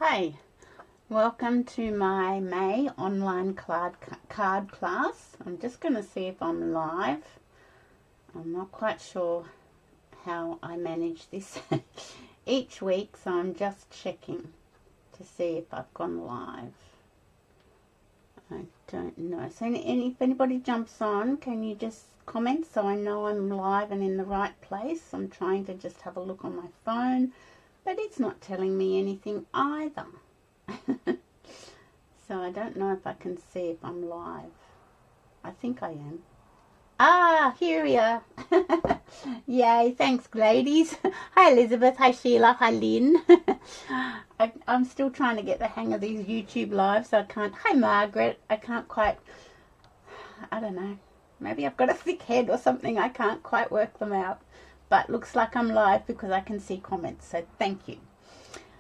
Hi, welcome to my May online card class. I'm just going to see if I'm live. I'm not quite sure how I manage this each week, so I'm just checking to see if I've gone live. I don't know. So if anybody jumps on, can you just comment so I know I'm live and in the right place? I'm trying to just have a look on my phone, but it's not telling me anything either. So I don't know if I can see if I'm live. I think I am. Ah, here we are. Yay, thanks ladies. Hi Elizabeth, hi Sheila, hi Lynn. I'm still trying to get the hang of these YouTube lives, so I can't. Hi Margaret, I can't quite, I don't know, maybe I've got a thick head or something, I can't quite work them out. But looks like I'm live because I can see comments, so thank you.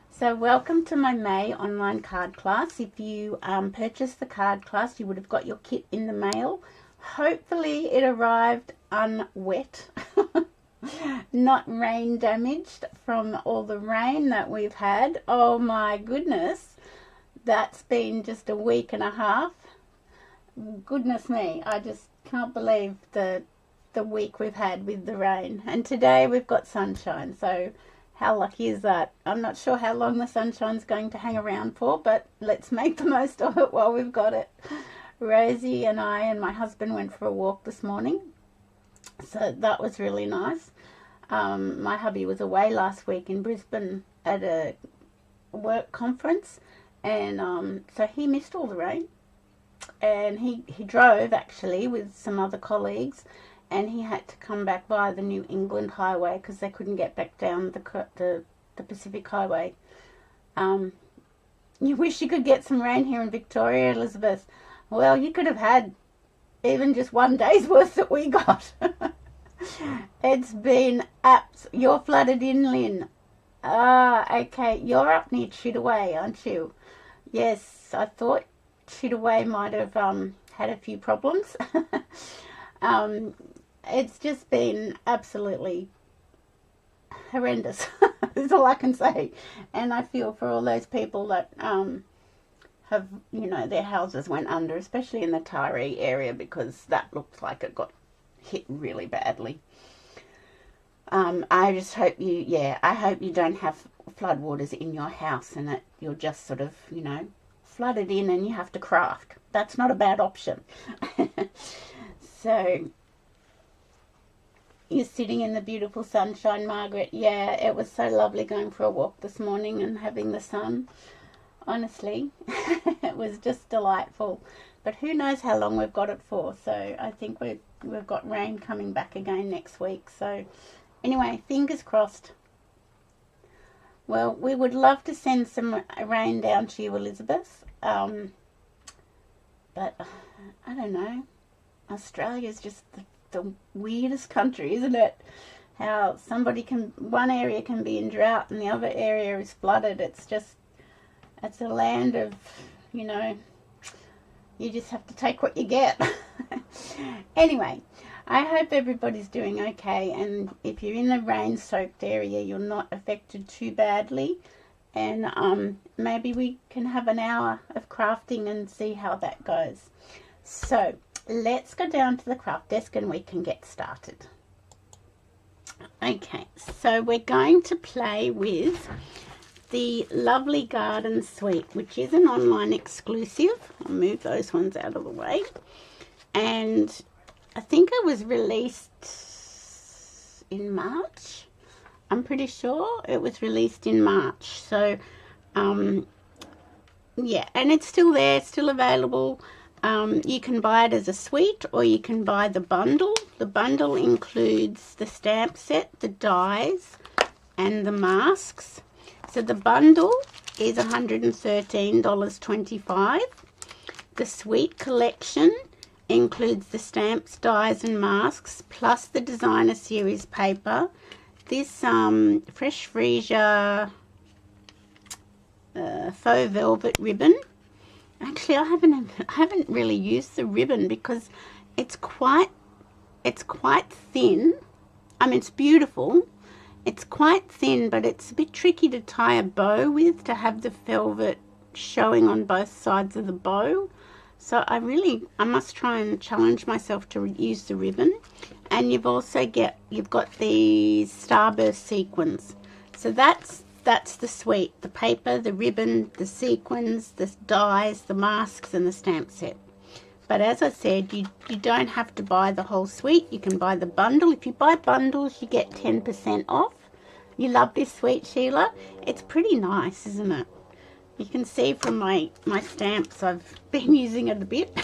So welcome to my May online card class. If you purchased the card class, you would have got your kit in the mail. Hopefully it arrived unwet, not rain damaged from all the rain that we've had. Oh my goodness, that's been just a week and a half. Goodness me, I just can't believe the week we've had with the rain. And today we've got sunshine, so how lucky is that? I'm not sure how long the sunshine's going to hang around for, but let's make the most of it while we've got it. Rosie and I and my husband went for a walk this morning, so that was really nice. My hubby was away last week in Brisbane at a work conference, and so he missed all the rain, and he drove actually with some other colleagues, and he had to come back via the New England Highway because they couldn't get back down the Pacific Highway. You wish you could get some rain here in Victoria, Elizabeth. Well, you could have had even just one day's worth that we got. It's been You're flooded in, Lynn. Ah, okay. You're up near Chittaway, aren't you? Yes, I thought Chittaway might have had a few problems. It's just been absolutely horrendous. That's all I can say. And I feel for all those people that have, their houses went under, especially in the Taree area, because that looked like it got hit really badly. I just hope I hope you don't have floodwaters in your house and that you're just sort of, flooded in and you have to craft. That's not a bad option. So, you're sitting in the beautiful sunshine, Margaret. Yeah, it was so lovely going for a walk this morning and having the sun. Honestly, it was just delightful. But who knows how long we've got it for. So I think we've got rain coming back again next week. So anyway, fingers crossed. Well, we would love to send some rain down to you, Elizabeth. But I don't know. Australia's just the weirdest country, isn't it? How one area can be in drought and the other area is flooded. It's a land of, you just have to take what you get. Anyway, I hope everybody's doing okay, and if you're in the rain-soaked area, you're not affected too badly, and maybe we can have an hour of crafting and see how that goes. So let's go down to the craft desk and we can get started. Okay, so we're going to play with the Lovely Garden Suite, which is an online exclusive. I'll move those ones out of the way. And I think it was released in March. I'm pretty sure it was released in March. So, yeah, and it's still there, it's still available. You can buy it as a suite or you can buy the bundle. The bundle includes the stamp set, the dies, and the masks. So the bundle is $113.25. The suite collection includes the stamps, dies, and masks, plus the designer series paper. This Fresh Freesia faux velvet ribbon. Actually, I haven't really used the ribbon because it's quite thin. I mean, it's beautiful. It's quite thin, but it's a bit tricky to tie a bow with, to have the velvet showing on both sides of the bow. So I must try and challenge myself to use the ribbon. And you've got the starburst sequins. So that's the suite: the paper, the ribbon, the sequins, the dies, the masks, and the stamp set. But as I said, you don't have to buy the whole suite. You can buy the bundle. If you buy bundles, you get 10% off. You love this suite, Sheila? It's pretty nice, isn't it? You can see from my stamps, I've been using it a bit.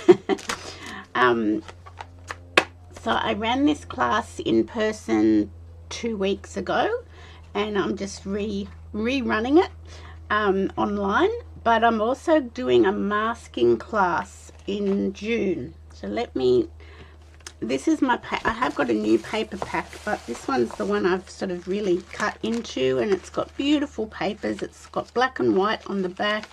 So I ran this class in person 2 weeks ago, and I'm just rerunning it online. But I'm also doing a masking class in June. So this is I have got a new paper pack, but this one's the one I've sort of really cut into, and it's got beautiful papers. It's got black and white on the back,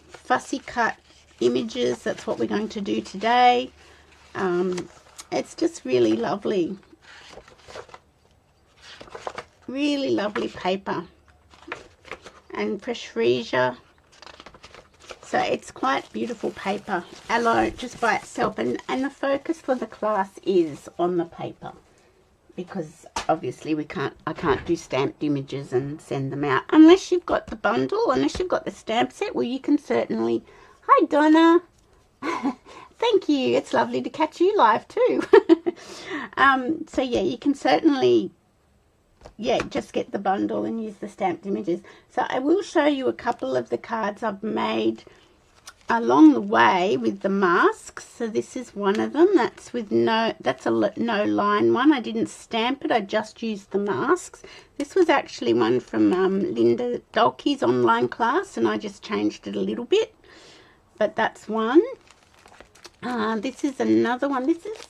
fussy cut images. That's what we're going to do today. It's just really lovely. Really lovely paper. And fresh freesia. So it's quite beautiful paper, aloe just by itself, and the focus for the class is on the paper, because obviously I can't do stamped images and send them out unless you've got the bundle, unless you've got the stamp set. Well, you can certainly. Hi Donna. Thank you. It's lovely to catch you live too. So yeah, you can certainly just get the bundle and use the stamped images. So I will show you a couple of the cards I've made along the way with the masks. So this is one of them. That's a no line one. I didn't stamp it, I just used the masks. This was actually one from Linda Dolke's online class, and I just changed it a little bit. But that's one. This is another one. This is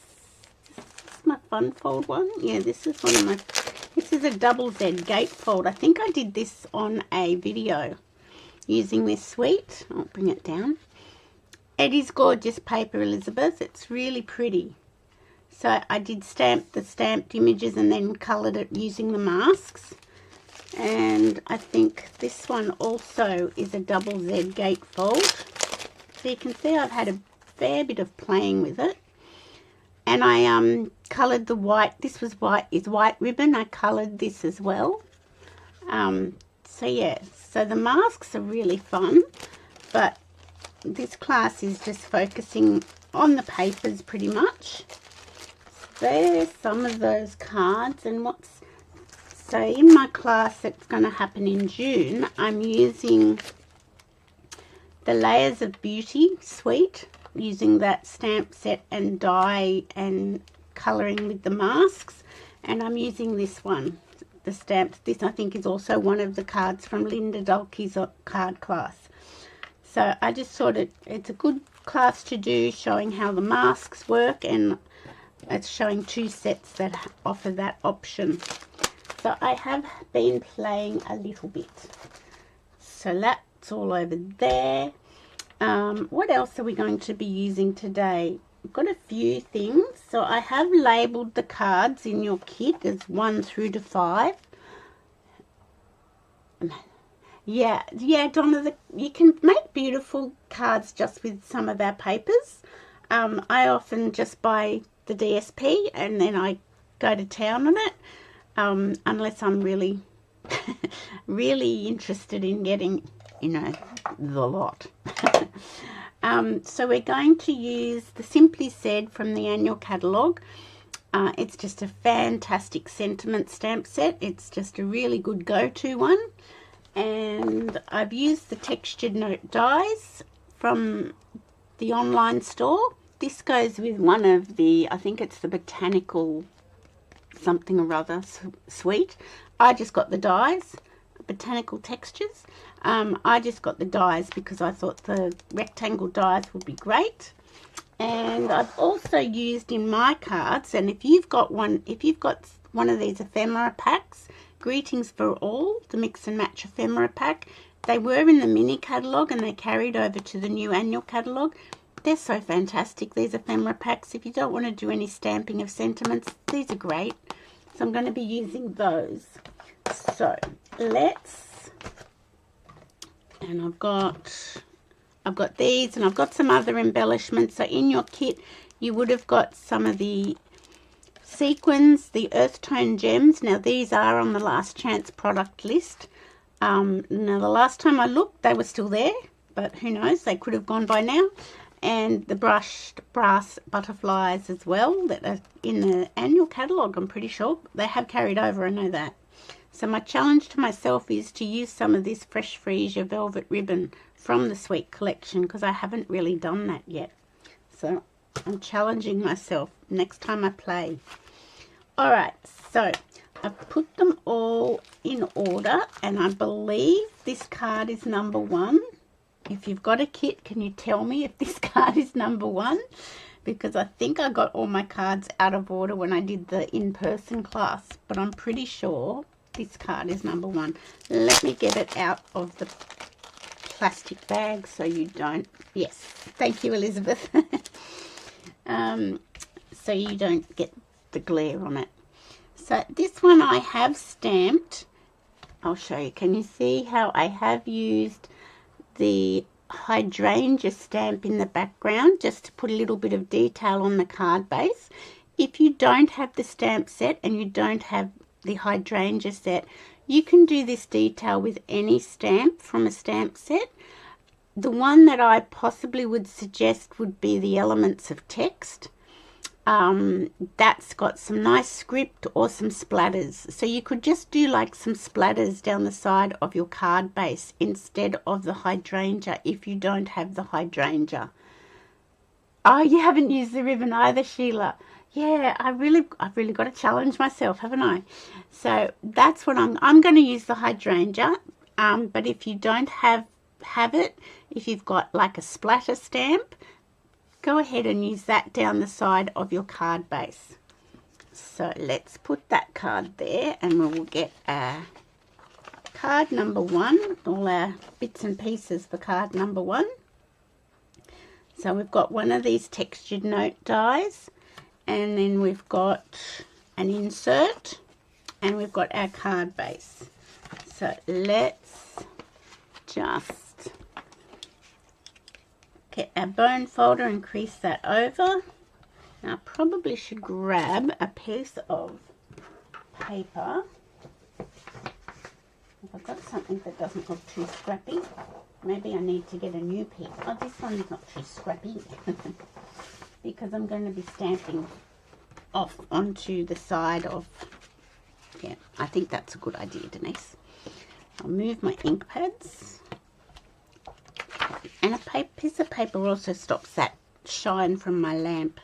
my fun fold one. Yeah, this is one of my. This is a double Z gatefold. I think I did this on a video using this suite. I'll bring it down. It is gorgeous paper, Elizabeth. It's really pretty. So I did stamp the stamped images and then coloured it using the masks. And I think this one also is a double Z gatefold. So you can see I've had a fair bit of playing with it. And I coloured the white. This was white ribbon. I coloured this as well. So yeah, so the masks are really fun, but this class is just focusing on the papers pretty much. There's some of those cards, and so in my class that's going to happen in June, I'm using the Layers of Beauty suite, using that stamp set and die and colouring with the masks, and I'm using this one, the stamped. This I think is also one of the cards from Linda Dolke's card class. So I just thought it's a good class to do, showing how the masks work, and it's showing 2 sets that offer that option. So I have been playing a little bit. So that's all over there. What else are we going to be using today? I've got a few things. So I have labelled the cards in your kit as 1 through to 5. Yeah, Donna, you can make beautiful cards just with some of our papers. I often just buy the DSP and then I go to town on it, unless I'm really, really interested in getting, the lot. So we're going to use the Simply Said from the annual catalogue. It's just a fantastic sentiment stamp set. It's just a really good go-to one. And I've used the textured note dies from the online store. This goes with one of the, I think it's the botanical something or other suite. I just got the dies, botanical textures. I just got the dies because I thought the rectangle dies would be great. And I've also used in my cards, and if you've got one of these ephemera packs, Greetings for All, the mix and match ephemera pack. They were in the mini catalogue and they carried over to the new annual catalogue. They're so fantastic, these ephemera packs. If you don't want to do any stamping of sentiments, these are great. So I'm going to be using those. So let's, and I've got these, and I've got some other embellishments. So in your kit you would have got some of the sequins, the earth tone gems. Now these are on the last chance product list. Now the last time I looked they were still there, but who knows, they could have gone by now. And the brushed brass butterflies as well that are in the annual catalogue. I'm pretty sure they have carried over, I know that. So my challenge to myself is to use some of this Fresh Freesia velvet ribbon from the Sweet collection, because I haven't really done that yet. So I'm challenging myself next time I play. Alright, so I've put them all in order, and I believe this card is number 1. If you've got a kit, can you tell me if this card is number 1? Because I think I got all my cards out of order when I did the in-person class, but I'm pretty sure this card is number 1. Let me get it out of the plastic bag so you don't, yes, thank you Elizabeth. So you don't get the glare on it. So this one I have stamped. I'll show you. Can you see how I have used the hydrangea stamp in the background just to put a little bit of detail on the card base? If you don't have the stamp set and you don't have the hydrangea set, you can do this detail with any stamp from a stamp set. The one that I possibly would suggest would be the Elements of Text. That's got some nice script or some splatters, so you could just do like some splatters down the side of your card base instead of the hydrangea if you don't have the hydrangea. Oh, you haven't used the ribbon either, Sheila. Yeah, I've really got to challenge myself, haven't I? So that's what I'm going to use the hydrangea. But if you don't have it, if you've got like a splatter stamp, go ahead and use that down the side of your card base. So let's put that card there, and we will get card number 1, all our bits and pieces for card number 1. So we've got one of these textured note dies, and then we've got an insert, and we've got our card base. So let's just get our bone folder and crease that over. Now I probably should grab a piece of paper. If I've got something that doesn't look too scrappy, maybe I need to get a new piece. Oh, this one's not too scrappy because I'm going to be stamping off onto the side of, yeah, I think that's a good idea, Denise. I'll move my ink pads. And a piece of paper also stops that shine from my lamp.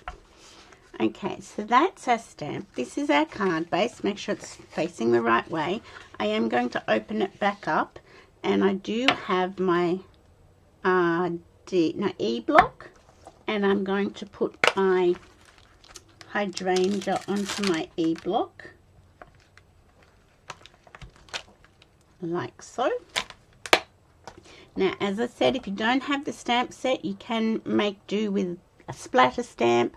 Okay, so that's our stamp. This is our card base. Make sure it's facing the right way. I am going to open it back up, and I do have my E-block, and I'm going to put my hydrangea onto my E-block, like so. Now, as I said, if you don't have the stamp set, you can make do with a splatter stamp.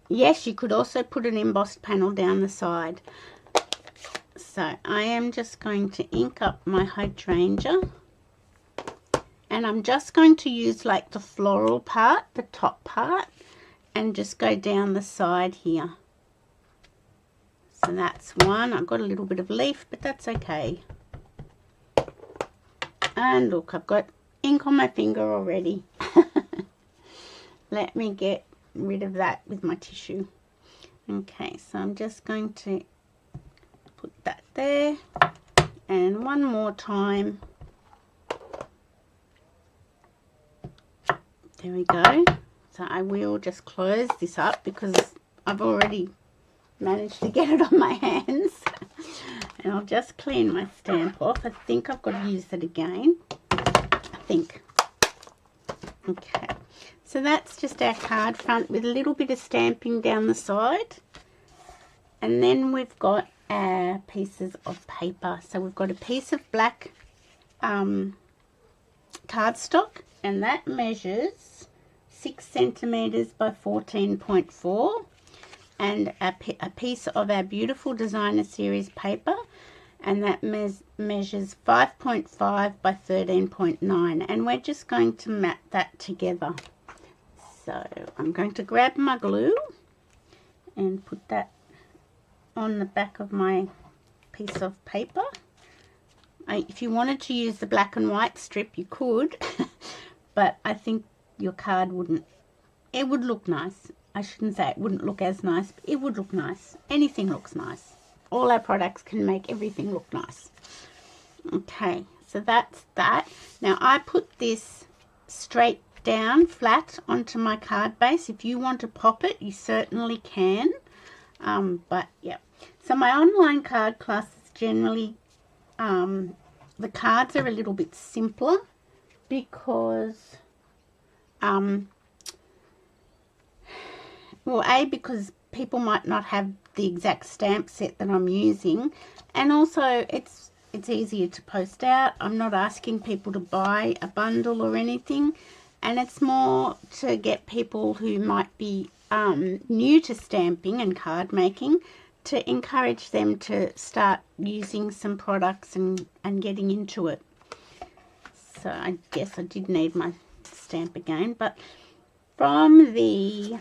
Yes, you could also put an embossed panel down the side. So I am just going to ink up my hydrangea, and I'm just going to use like the floral part, the top part, and just go down the side here. So that's one. I've got a little bit of leaf, but that's okay. And look, I've got ink on my finger already. Let me get rid of that with my tissue. Okay, so I'm just going to put that there, and one more time. There we go. So I will just close this up because I've already managed to get it on my hands. And I'll just clean my stamp off. I think I've got to use it again. I think. Okay. So that's just our card front with a little bit of stamping down the side. And then we've got our pieces of paper. So we've got a piece of black cardstock, and that measures 6 centimeters by 14.4. And a piece of our beautiful designer series paper. and that measures 5.5 by 13.9, and we're just going to mat that together. So I'm going to grab my glue and put that on the back of my piece of paper. If you wanted to use the black and white strip, you could, but I think your card wouldn't. It would look nice. I shouldn't say it wouldn't look as nice, but it would look nice. Anything looks nice. All our products can make everything look nice. Okay, so that's that. Now I put this straight down flat onto my card base. If you want to pop it, you certainly can. But yeah, so my online card classes generally, the cards are a little bit simpler because, well, because people might not have the exact stamp set that I'm using, and also it's easier to post out. I'm not asking people to buy a bundle or anything, and it's more to get people who might be new to stamping and card making, to encourage them to start using some products and getting into it. So I guess I did need my stamp again, but from the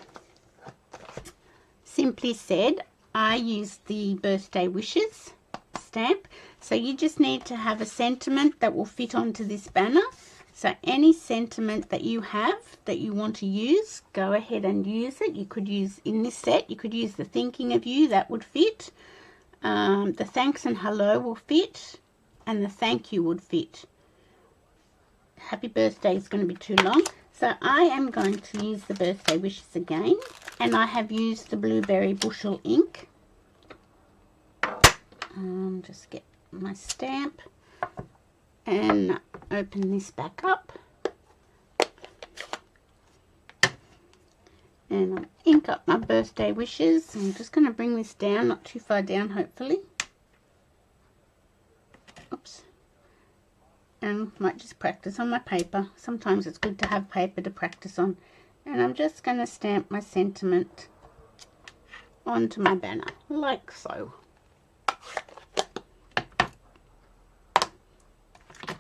Simply Said, I used the Birthday Wishes stamp. So you just need to have a sentiment that will fit onto this banner. So any sentiment that you have that you want to use, go ahead and use it. You could use, in this set, you could use the thinking of you, that would fit. The thanks and hello will fit, and the thank you would fit. Happy birthday is going to be too long. So I am going to use the Birthday Wishes again, and I have used the Blueberry Bushel ink. Just get my stamp and open this back up, and I'll ink up my Birthday Wishes. I'm just going to bring this down, not too far down hopefully. Oops. And might just practice on my paper. Sometimes it's good to have paper to practice on. And I'm just going to stamp my sentiment onto my banner, like so.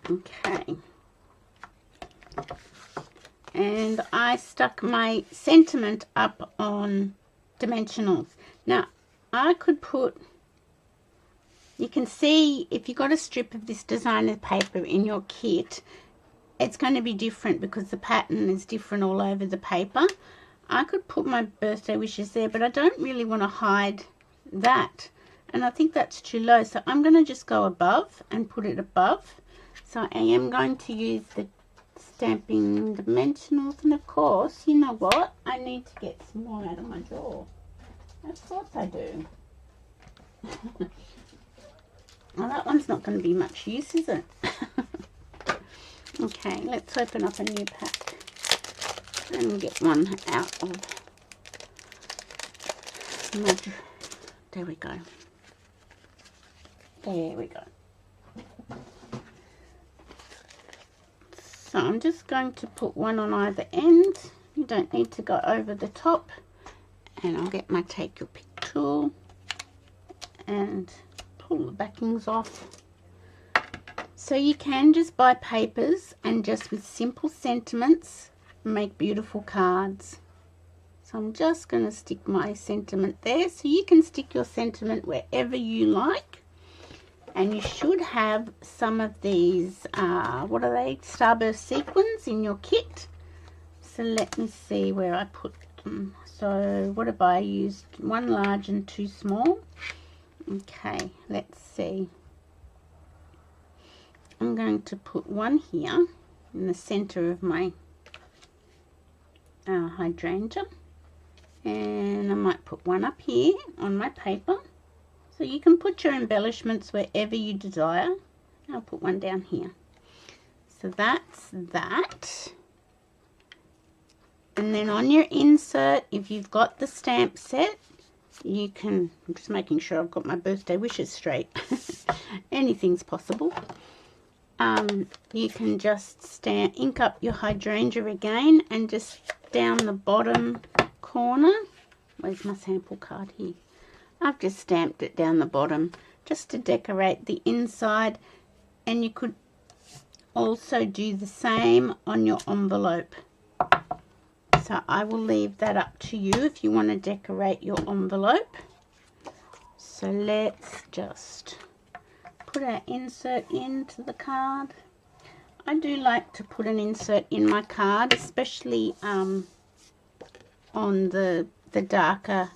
Okay. And I stuck my sentiment up on dimensionals. Now, I could put, you can see if you've got a strip of this designer paper in your kit, it's going to be different because the pattern is different all over the paper. I could put my Birthday Wishes there, but I don't really want to hide that. And I think that's too low. So I'm going to just go above and put it above. So I am going to use the Stampin' Dimensionals. And of course, you know what? I need to get some more out of my drawer. Of course I do. Well, that one's not going to be much use, is it? Okay, let's open up a new pack and get one out of my, there we go. There we go. So I'm just going to put one on either end. You don't need to go over the top. And I'll get my Take Your Pick tool and pull the backings off. So you can just buy papers and just with simple sentiments make beautiful cards. So I'm just going to stick my sentiment there. So you can stick your sentiment wherever you like. And you should have some of these, what are they, Starburst sequins in your kit. So let me see where I put them. So what have I used? One large and two small. Okay, let's see. I'm going to put one here in the center of my hydrangea, and I might put one up here on my paper. So you can put your embellishments wherever you desire. I'll put one down here. So that's that. And then on your insert, if you've got the stamp set, you can, I'm just making sure I've got my Birthday Wishes straight. Anything's possible. You can just ink up your hydrangea again, and just down the bottom corner, where's my sample card here? I've just stamped it down the bottom just to decorate the inside, and you could also do the same on your envelope. So I will leave that up to you if you want to decorate your envelope. So let's just put our insert into the card. I do like to put an insert in my card, especially on the darker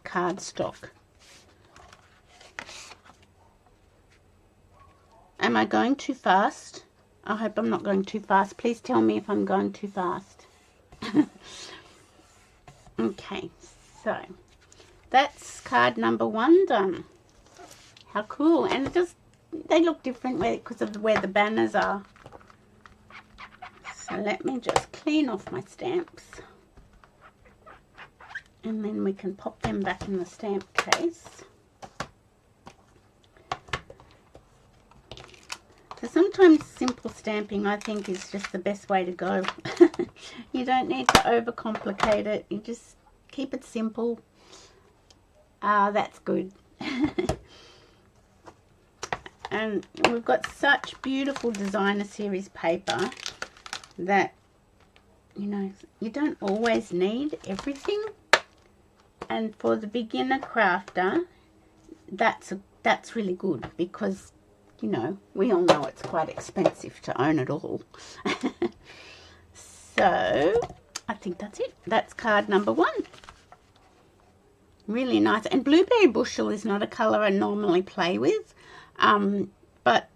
cardstock. Am I going too fast? I hope I'm not going too fast. Please tell me if I'm going too fast. Okay, so that's card number 1 done. How cool. And it just, they look different because of where the banners are. So let me just clean off my stamps, and then we can pop them back in the stamp case. So sometimes simple stamping, I think, is just the best way to go. You don't need to overcomplicate it. You just keep it simple. That's good. And we've got such beautiful designer series paper that, you know, you don't always need everything. And for the beginner crafter, that's really good, because, you know, we all know it's quite expensive to own it all. So I think that's it. That's card number 1. Really nice. And blueberry bushel is not a colour I normally play with, but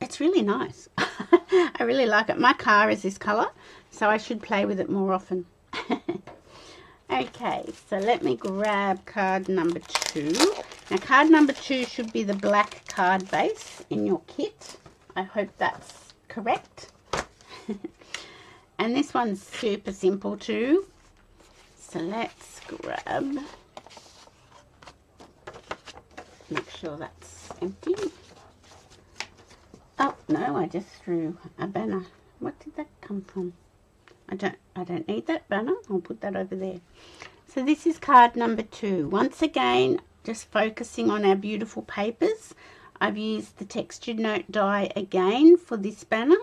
it's really nice. I really like it. My car is this colour, so I should play with it more often. Okay, so let me grab card number 2. Now card number 2 should be the black card base in your kit. I hope that's correct. And this one's super simple too. So let's grab, make sure that's empty. Oh no, I just threw a banner. What did that come from? I don't need that banner. I'll put that over there. So this is card number 2. Once again, just focusing on our beautiful papers. I've used the textured note die again for this banner,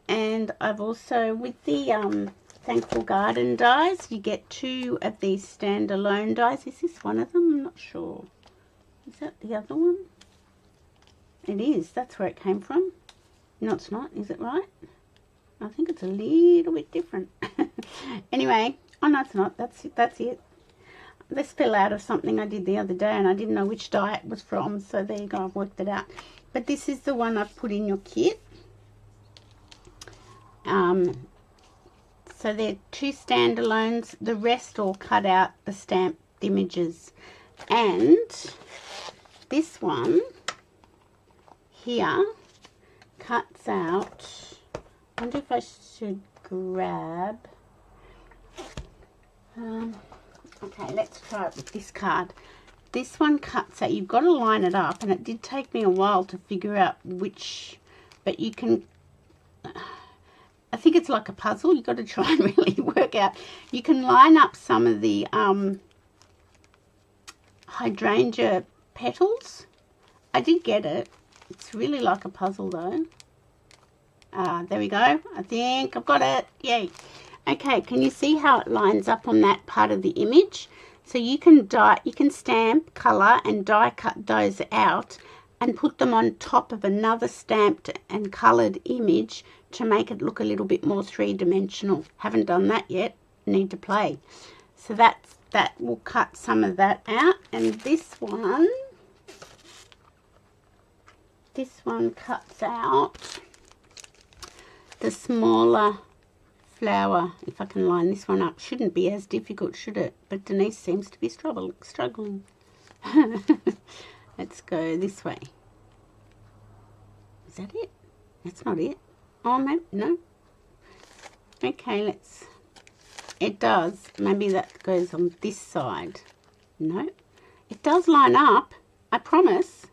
and I've also, with the Thankful Garden dies, you get 2 of these standalone dies. Is this one of them? I'm not sure. Is that the other one? It is. That's where it came from. No, it's not. Is it right? I think it's a little bit different. Anyway, oh no, it's not. That's it. This fell out of something I did the other day, and I didn't know which die it was from. So there you go. I've worked it out. But this is the one I've put in your kit. So they're 2 standalones. The rest all cut out the stamped images. And this one here cuts out, I wonder if I should grab, okay, let's try it with this card. This one cuts out, you've got to line it up, and it did take me a while to figure out which, but you can, I think it's like a puzzle. You've got to try and really work out. You can line up some of the hydrangea petals. I did get it. It's really like a puzzle though. There we go. I think I've got it. Yay. Okay, can you see how it lines up on that part of the image? So you can stamp, colour and die cut those out and put them on top of another stamped and coloured image to make it look a little bit more 3-dimensional. Haven't done that yet. Need to play. So that will cut some of that out. And this one cuts out the smaller flower. If I can line this one up, shouldn't be as difficult, should it? But Denise seems to be struggling. Let's go this way. Is that it? That's not it. Oh, maybe, no. Okay, it does. Maybe that goes on this side. No, it does line up. I promise.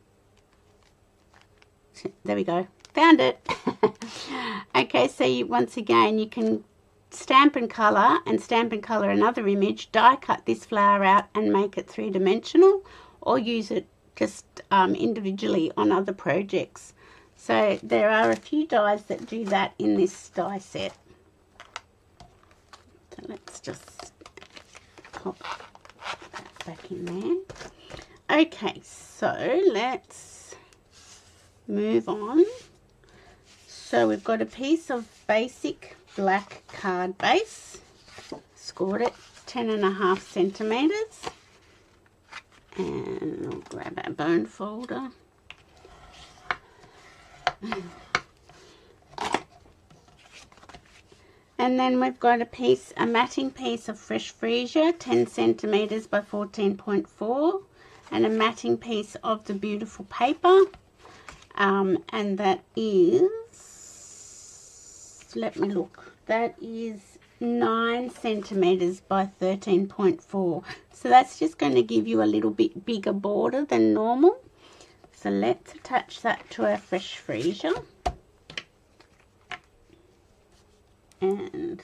There we go. Found it. Okay, so once again, you can stamp and colour another image, die cut this flower out and make it 3-dimensional, or use it just individually on other projects. So there are a few dies that do that in this die set. So let's just pop that back in there. Okay, so let's move on. So we've got a piece of basic black card base, scored it 10.5 centimeters, and I'll grab our bone folder. And then we've got a matting piece of fresh freesia, 10 centimeters by 14.4, and a matting piece of the beautiful paper, and that is, let me look, that is 9 centimeters by 13.4. So that's just going to give you a little bit bigger border than normal. So let's attach that to our fresh freesia. And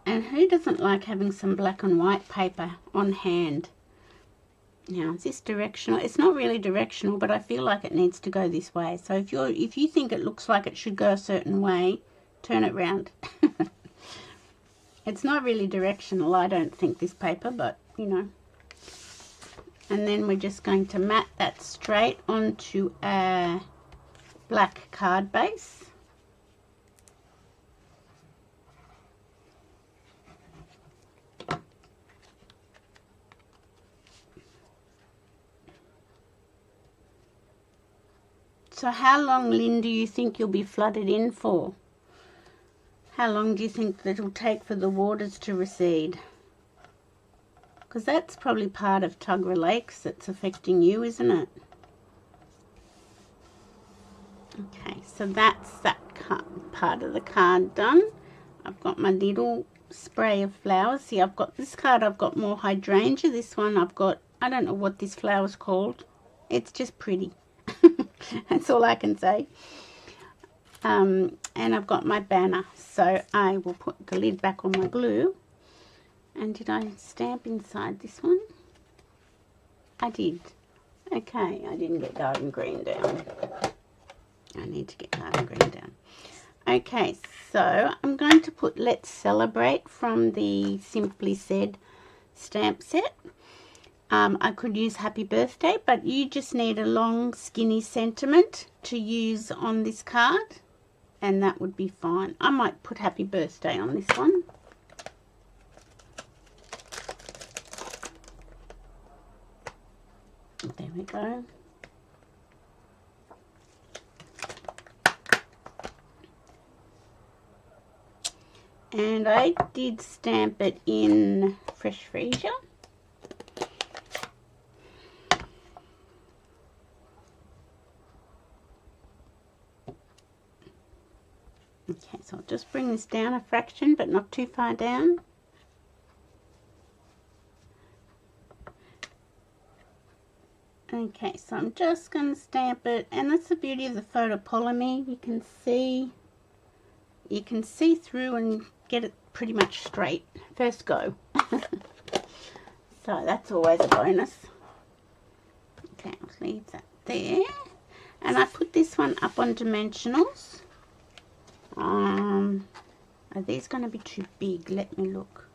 who doesn't like having some black and white paper on hand? Now, is this directional? It's not really directional, but I feel like it needs to go this way. So if you think it looks like it should go a certain way, turn it round. It's not really directional, I don't think, this paper, but you know. And then we're just going to mat that straight onto our black card base. So how long, Lynn, do you think you'll be flooded in for? How long do you think that it'll take for the waters to recede? Because that's probably part of Tuggerah Lakes that's affecting you, isn't it? Okay, so that's that part of the card done. I've got my little spray of flowers. See, I've got this card, I've got more hydrangea. This one I've got, I don't know what this flower's called. It's just pretty. That's all I can say. And I've got my banner. So I will put the lid back on my glue. And did I stamp inside this one? I did. Okay, I didn't get garden green down. I need to get garden green down. Okay, so I'm going to put Let's Celebrate from the Simply Said stamp set. I could use Happy Birthday, but you just need a long skinny sentiment to use on this card, and that would be fine. I might put Happy Birthday on this one. There we go. And I did stamp it in fresh freesia. Okay, so I'll just bring this down a fraction, but not too far down. Okay, so I'm just going to stamp it, and that's the beauty of the photopolymer. You can see through and get it pretty much straight. First go. So that's always a bonus. Okay, I'll leave that there. And I put this one up on dimensionals. Are these going to be too big? Let me look.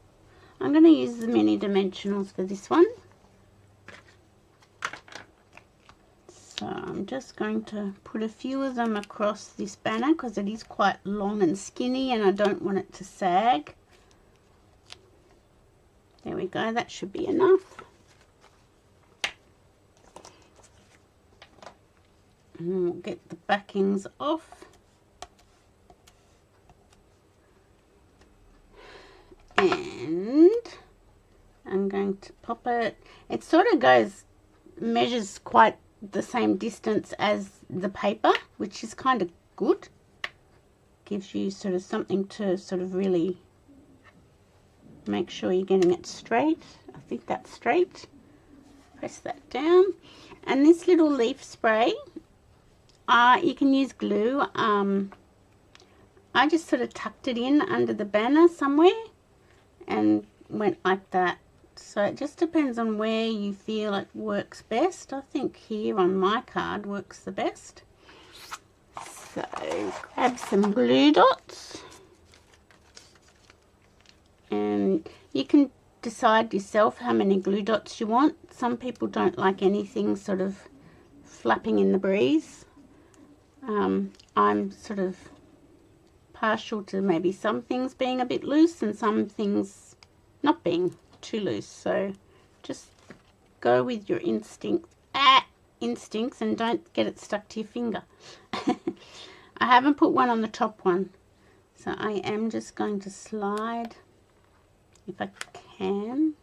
I'm going to use the mini dimensionals for this one. So I'm just going to put a few of them across this banner because it is quite long and skinny and I don't want it to sag. There we go, that should be enough. And we'll get the backings off. And I'm going to pop it. It sort of measures quite the same distance as the paper, which is kind of good. Gives you sort of something to sort of really make sure you're getting it straight. I think that's straight. Press that down. And this little leaf spray, you can use glue. I just sort of tucked it in under the banner somewhere and went like that So it just depends on where you feel it works best. I think here on my card works the best. So grab some glue dots, and you can decide yourself how many glue dots you want. Some people don't like anything sort of flapping in the breeze. I'm sort of partial to maybe some things being a bit loose and some things not being too loose. So just go with your instincts and don't get it stuck to your finger. I haven't put one on the top one, so I am just going to slide if I can.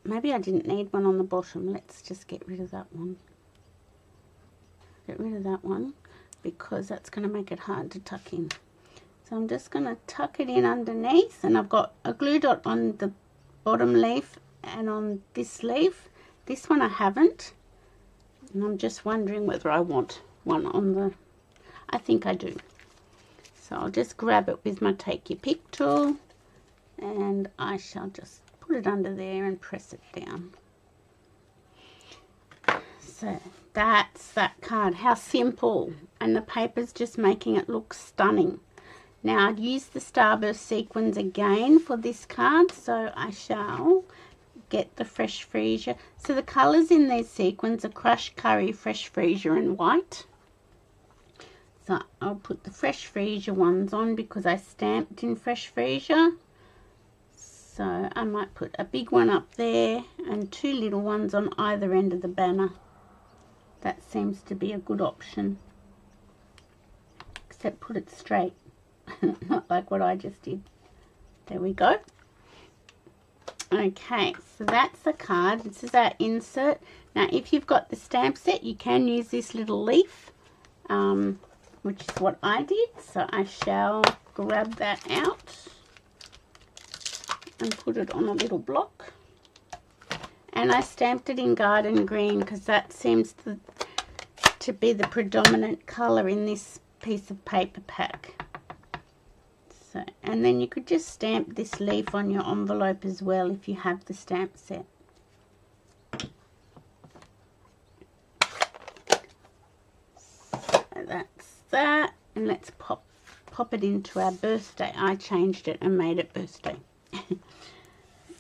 Maybe I didn't need one on the bottom. Let's just get rid of that one. Get rid of that one because that's going to make it hard to tuck in. So I'm just going to tuck it in underneath, and I've got a glue dot on the bottom leaf and on this leaf. This one I haven't, and I'm just wondering whether I want one on the... I think I do. So I'll just grab it with my take your pick tool, and I shall just put it under there and press it down. So that's that card. How simple, and the paper's just making it look stunning. Now I'd use the starburst sequins again for this card, so I shall get the fresh freesia. So the colours in these sequins are crushed curry, fresh freesia and white. So I'll put the fresh freesia ones on because I stamped in fresh freesia. So I might put a big one up there and two little ones on either end of the banner. That seems to be a good option. Except put it straight. Not like what I just did. There we go. Okay, so that's the card. This is our insert. Now if you've got the stamp set, you can use this little leaf, which is what I did. So I shall grab that out and put it on a little block. And I stamped it in garden green because that seems to be the predominant colour in this piece of paper pack. So, and then you could just stamp this leaf on your envelope as well if you have the stamp set. So that's that, and let's pop it into our birthday. I changed it and made it birthday.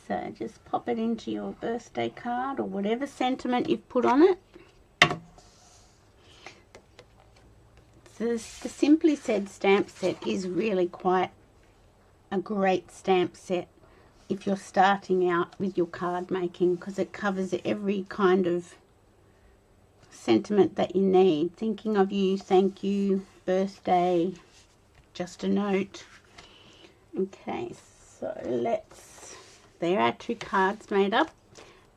So just pop it into your birthday card or whatever sentiment you've put on it. So the Simply Said stamp set is really quite a great stamp set if you're starting out with your card making, because it covers every kind of sentiment that you need. Thinking of you, thank you, birthday, just a note. Okay, so there are two cards made up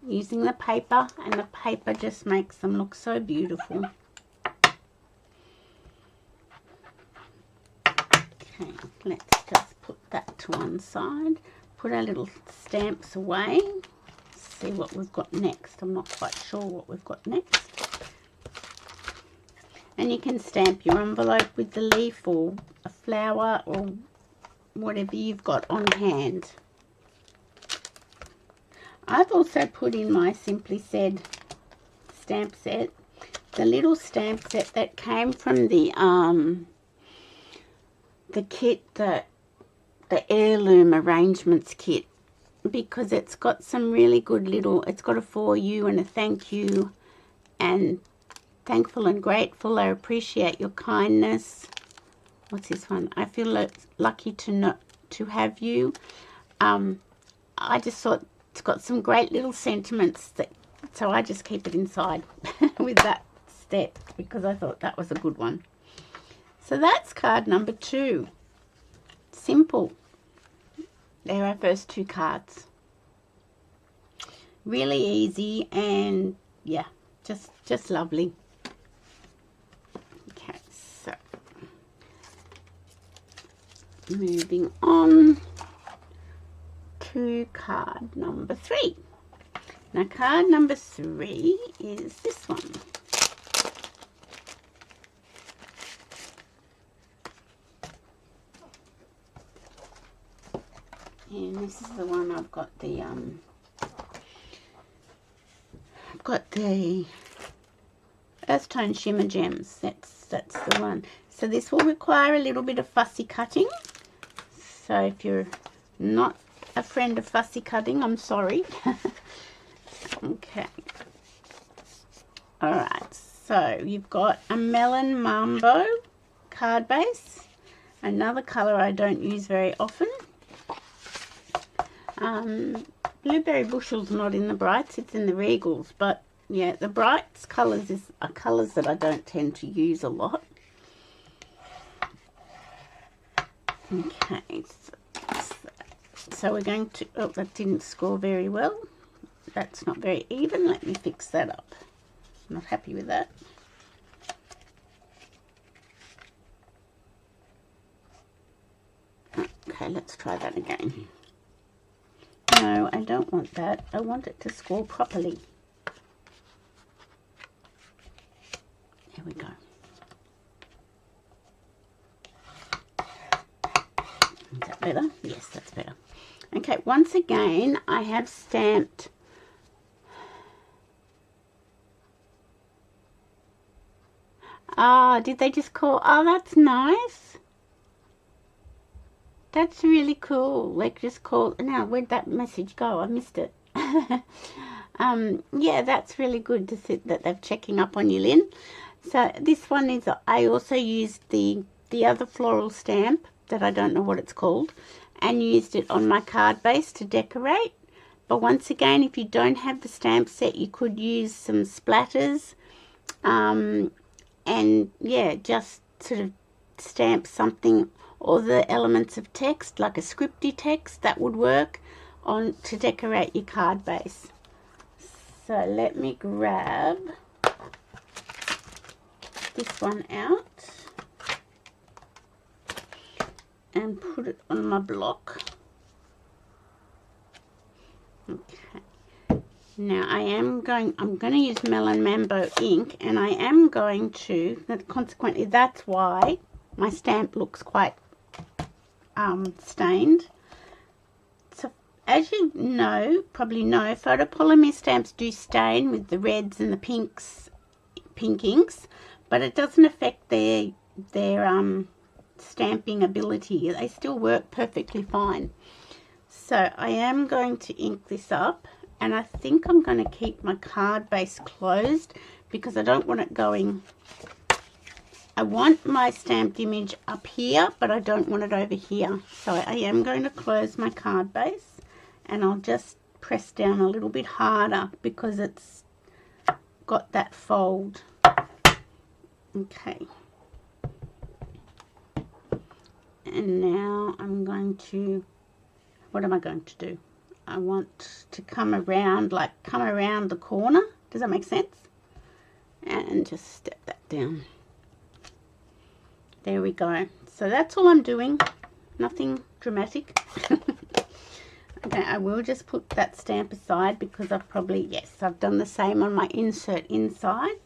using the paper, and the paper just makes them look so beautiful. Okay, let's just put that to one side, put our little stamps away, see what we've got next. I'm not quite sure what we've got next. And you can stamp your envelope with the leaf or a flower or whatever you've got on hand. I've also put in my Simply Said stamp set, the little stamp set that came from the kit, the heirloom arrangements kit, because it's got some really good little, it's got a for you and a thank you and thankful and grateful, I appreciate your kindness. What's this one? I feel lucky to have you. I just thought it's got some great little sentiments, so I just keep it inside with that step because I thought that was a good one. So that's card number 2. Simple. There are our first 2 cards. Really easy and yeah, just lovely. Okay, so moving on to card number 3. Now card number 3 is this one. And this is the one I've got the Earth Tone Shimmer Gems. That's the one. So this will require a little bit of fussy cutting. So if you're not a friend of fussy cutting, I'm sorry. Okay. Alright, so you've got a Melon Mambo card base. Another colour I don't use very often. Blueberry Bushel's not in the Brights, it's in the Regals. But yeah, the Brights colours are colours that I don't tend to use a lot. Okay, so we're going to, oh, that didn't score very well. That's not very even. Let me fix that up. Not happy with that. Okay, let's try that again. No, I don't want that. I want it to score properly. There we go. Is that better? Yes, that's better. Okay, once again, I have stamped did they just call? Oh, that's nice. That's really cool. Like, just call. Now, where'd that message go? I missed it. Yeah, that's really good to see that they're checking up on you, Lynn. So this one is, I also used the other floral stamp that I don't know what it's called, and used it on my card base to decorate. But once again, if you don't have the stamp set, you could use some splatters, and yeah, just sort of stamp something, or the elements of text, like a scripty text, that would work on to decorate your card base. So let me grab this one out and put it on my block. Okay. Now I'm going to use Melon Mambo ink, and I am going to, consequently that's why my stamp looks quite stained. So as you know, probably know, photopolymer stamps do stain with the reds and the pink inks, but it doesn't affect their stamping ability. They still work perfectly fine. So I am going to ink this up, and I think I'm going to keep my card base closed because I don't want it going. I want my stamped image up here, but I don't want it over here. So I am going to close my card base, and I'll just press down a little bit harder because it's got that fold. Okay. And now I'm going to, what am I going to do? I want to come around, like come around the corner. Does that make sense? And just step that down. There we go. So that's all I'm doing. Nothing dramatic. Okay, I will just put that stamp aside because I've probably, yes, I've done the same on my insert inside.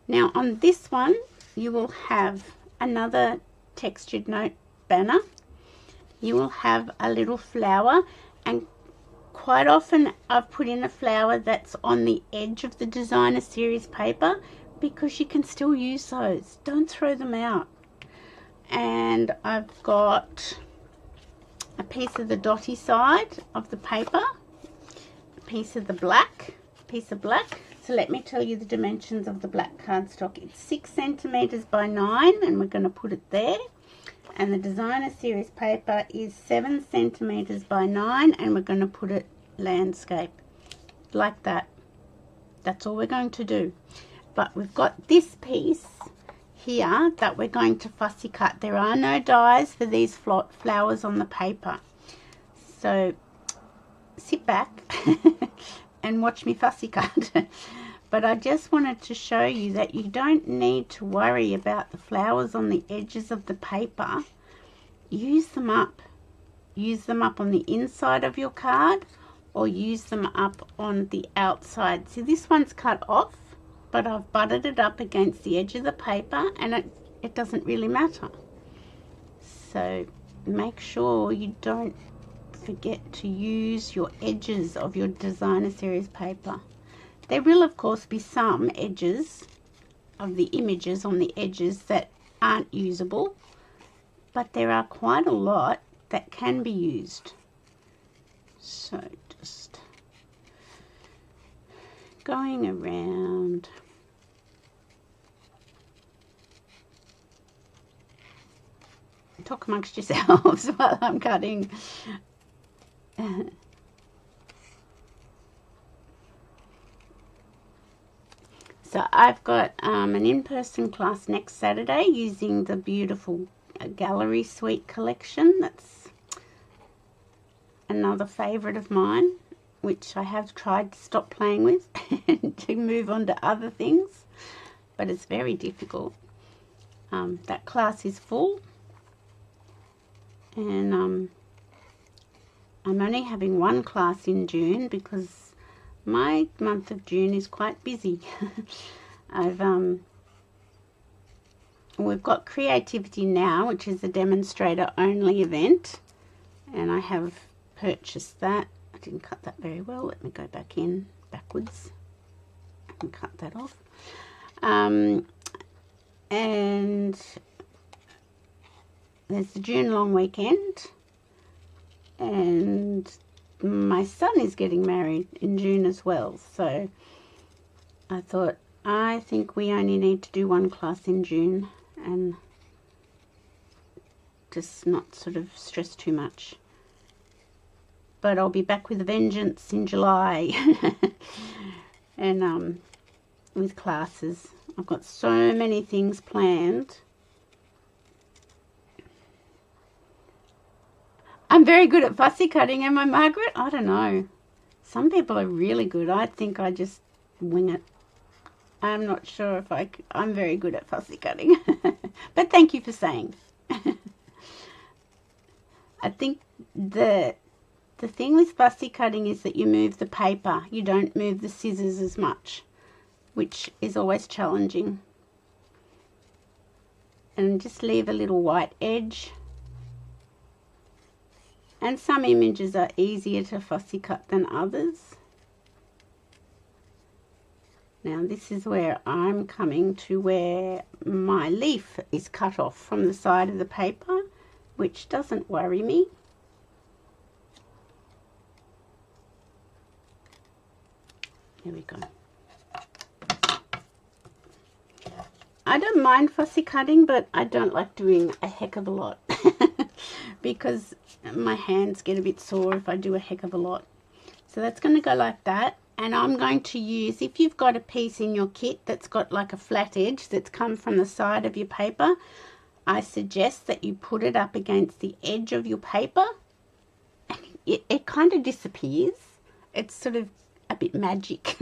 Now on this one, you will have another textured note banner. You will have a little flower, and quite often I've put in a flower that's on the edge of the designer series paper because you can still use those. Don't throw them out. And I've got a piece of the dotty side of the paper, a piece of the black, So let me tell you the dimensions of the black cardstock. It's 6 centimeters by 9, and we're going to put it there. And the designer series paper is 7 centimeters by 9, and we're going to put it landscape like that. That's all we're going to do. But we've got this piece here that we're going to fussy cut. There are no dies for these flowers on the paper, so sit back and watch me fussy cut. But I just wanted to show you that you don't need to worry about the flowers on the edges of the paper. Use them up. Use them up on the inside of your card, or use them up on the outside. See, this one's cut off, but I've butted it up against the edge of the paper, and it doesn't really matter. So make sure you don't forget to use your edges of your designer series paper. There will of course be some edges of the images on the edges that aren't usable, but there are quite a lot that can be used. So just going around. Talk amongst yourselves while I'm cutting. So I've got an in-person class next Saturday using the beautiful Gallery Suite collection. That's another favourite of mine, which I have tried to stop playing with and to move on to other things, but it's very difficult. That class is full, and I'm only having one class in June because my month of June is quite busy. We've got Creativity Now, which is a demonstrator only event, and I have purchased that. I didn't cut that very well. Let me go back in backwards and cut that off. And there's the June long weekend, and my son is getting married in June as well, so I thought, I think we only need to do one class in June and just not sort of stress too much. But I'll be back with a vengeance in July and with classes. I've got so many things planned. I'm very good at fussy cutting, am I, Margaret? I don't know. Some people are really good. I think I just wing it. I'm not sure if I'm very good at fussy cutting. But thank you for saying. I think the thing with fussy cutting is that you move the paper. You don't move the scissors as much, which is always challenging. And just leave a little white edge. And some images are easier to fussy cut than others. Now this is where I'm coming to where my leaf is cut off from the side of the paper, which doesn't worry me. There we go. I don't mind fussy cutting, but I don't like doing a heck of a lot because my hands get a bit sore if I do a heck of a lot. So that's going to go like that, and I'm going to use, if you've got a piece in your kit that's got like a flat edge that's come from the side of your paper, I suggest that you put it up against the edge of your paper and it kind of disappears. It's sort of a bit magic.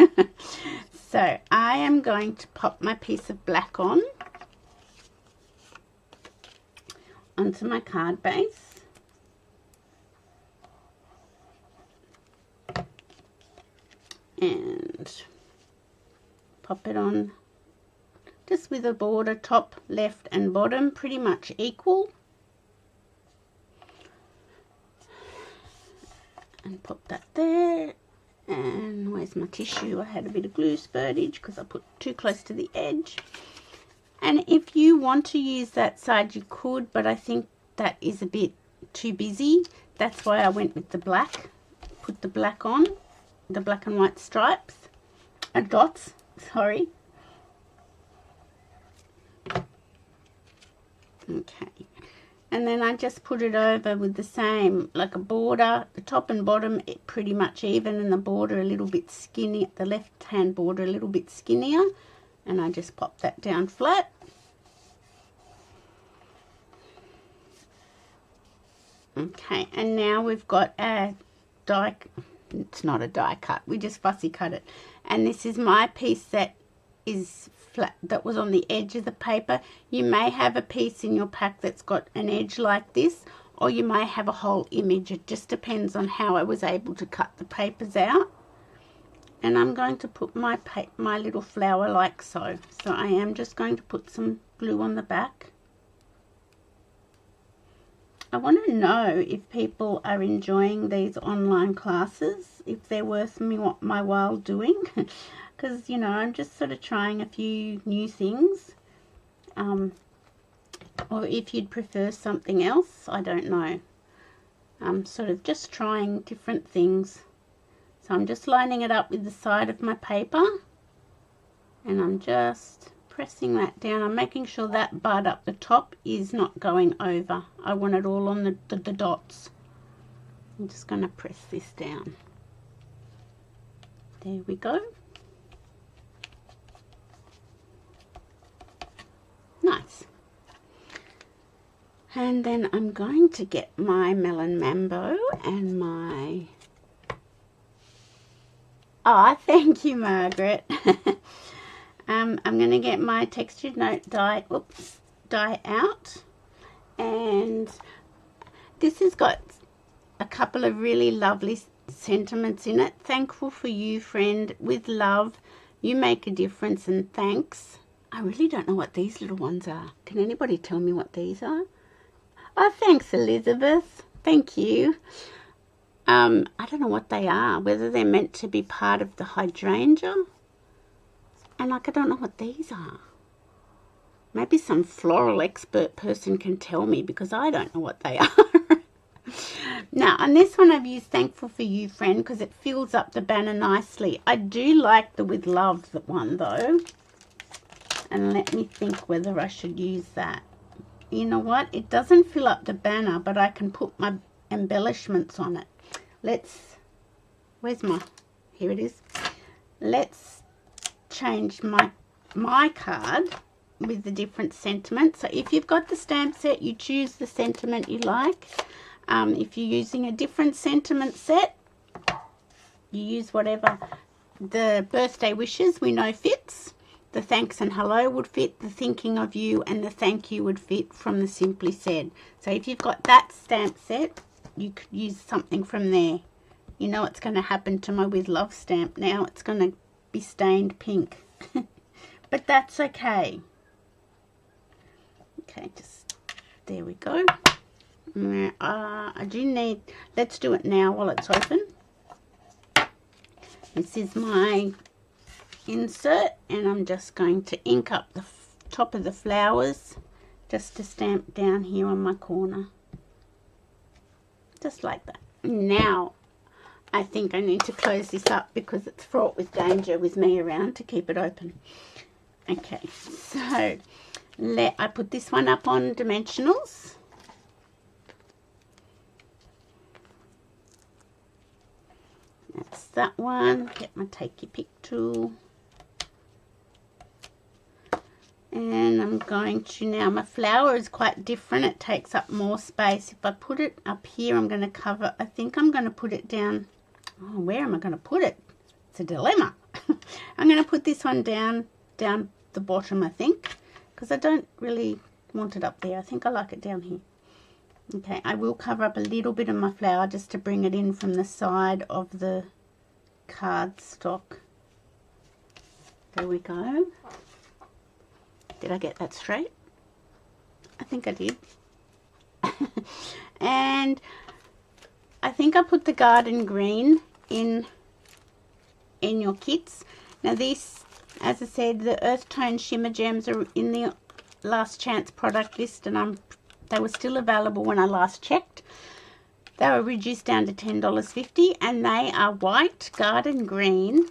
So I am going to pop my piece of black onto my card base. And pop it on just with a border top, left and bottom pretty much equal, and pop that there. And where's my tissue? I had a bit of glue spurtage because I put too close to the edge. And if you want to use that side you could, but I think that is a bit too busy. That's why I went with the black. Put the black on, the black and white stripes, dots, sorry. Okay, and then I just put it over with the same, like a border, the top and bottom pretty much even, and the border a little bit skinny, the left hand border a little bit skinnier, and I just pop that down flat. Okay, and now we've got a die, it's not a die cut, we just fussy cut it, and this is my piece that is flat, that was on the edge of the paper. You may have a piece in your pack that's got an edge like this, or you may have a whole image. It just depends on how I was able to cut the papers out. And I'm going to put my little flower like so. So I am just going to put some glue on the back. I want to know if people are enjoying these online classes, if they're worth my while doing, because, you know, I'm just sort of trying a few new things, or if you'd prefer something else, I don't know. I'm sort of just trying different things. So I'm just lining it up with the side of my paper, and I'm just pressing that down. I'm making sure that bud up the top is not going over. I want it all on the dots. I'm just going to press this down. There we go. Nice. And then I'm going to get my Melon Mambo and my... Oh, thank you, Margaret. I'm going to get my textured note die out, and this has got a couple of really lovely sentiments in it. Thankful for you, friend, with love, you make a difference, and thanks. I really don't know what these little ones are. Can anybody tell me what these are? Oh, thanks, Elizabeth. Thank you. I don't know what they are, whether they're meant to be part of the hydrangea. And like, I don't know what these are. Maybe some floral expert person can tell me, because I don't know what they are. Now, on this one I've used Thankful for You, friend, because it fills up the banner nicely. I do like the With Love one though. And let me think whether I should use that. You know what? It doesn't fill up the banner, but I can put my embellishments on it. Where's my... Here it is. Let's change my card with the different sentiments. So if you've got the stamp set, you choose the sentiment you like. If you're using a different sentiment set, you use whatever. The birthday wishes we know fits. The thanks and hello would fit. The thinking of you and the thank you would fit from the Simply Said. So if you've got that stamp set, you could use something from there. You know what's going to happen to my With Love stamp now. It's going to be stained pink. But that's okay. Okay, just there we go. I do need... Let's do it now while it's open. This is my insert, and I'm just going to ink up the top of the flowers just to stamp down here on my corner. Just like that. Now, I think I need to close this up because it's fraught with danger with me around to keep it open. Okay, so I put this one up on dimensionals. That's that one. Get my Take Your Pick tool. And I'm going to now, my flower is quite different. It takes up more space. If I put it up here, I'm going to cover, I think I'm going to put it down. Oh, where am I going to put it? It's a dilemma. I'm going to put this one down the bottom, I think, because I don't really want it up there. I think I like it down here. Okay, I will cover up a little bit of my flower just to bring it in from the side of the cardstock. There we go. Did I get that straight? I think I did. And I think I put the garden green in your kits. Now these, as I said, the earth tone shimmer gems are in the last chance product list, and they were still available when I last checked. They were reduced down to $10.50, and they are white, garden green,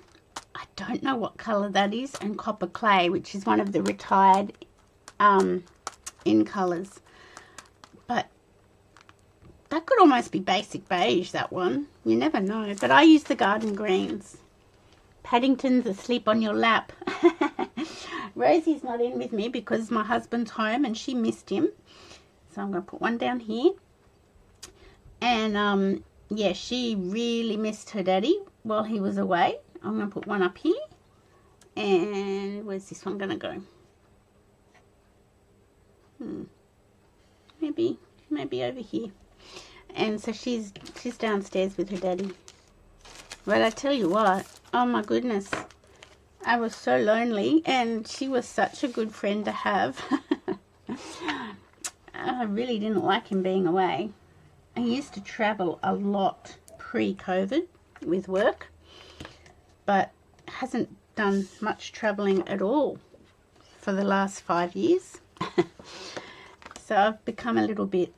I don't know what colour that is, and copper clay, which is one of the retired in colours. But that could almost be basic beige, that one. You never know. But I use the garden greens. Paddington's asleep on your lap. Rosie's not in with me because my husband's home and she missed him. So I'm going to put one down here. And yeah, she really missed her daddy while he was away. I'm going to put one up here. And where's this one going to go? Maybe over here. And so she's downstairs with her daddy. But I tell you what, oh my goodness, I was so lonely, and she was such a good friend to have. I really didn't like him being away. I used to travel a lot pre-COVID with work, but hasn't done much traveling at all for the last 5 years. So I've become a little bit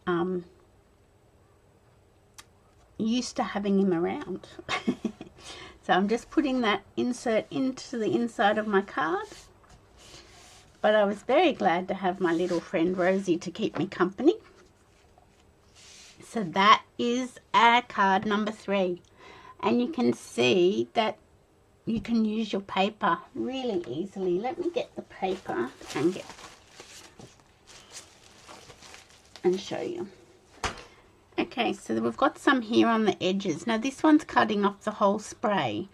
used to having him around. So I'm just putting that insert into the inside of my card. But I was very glad to have my little friend Rosie to keep me company. So that is our card number 3. And you can see that you can use your paper really easily. Let me get the paper and show you. Okay, so we've got some here on the edges. Now this one's cutting off the whole spray.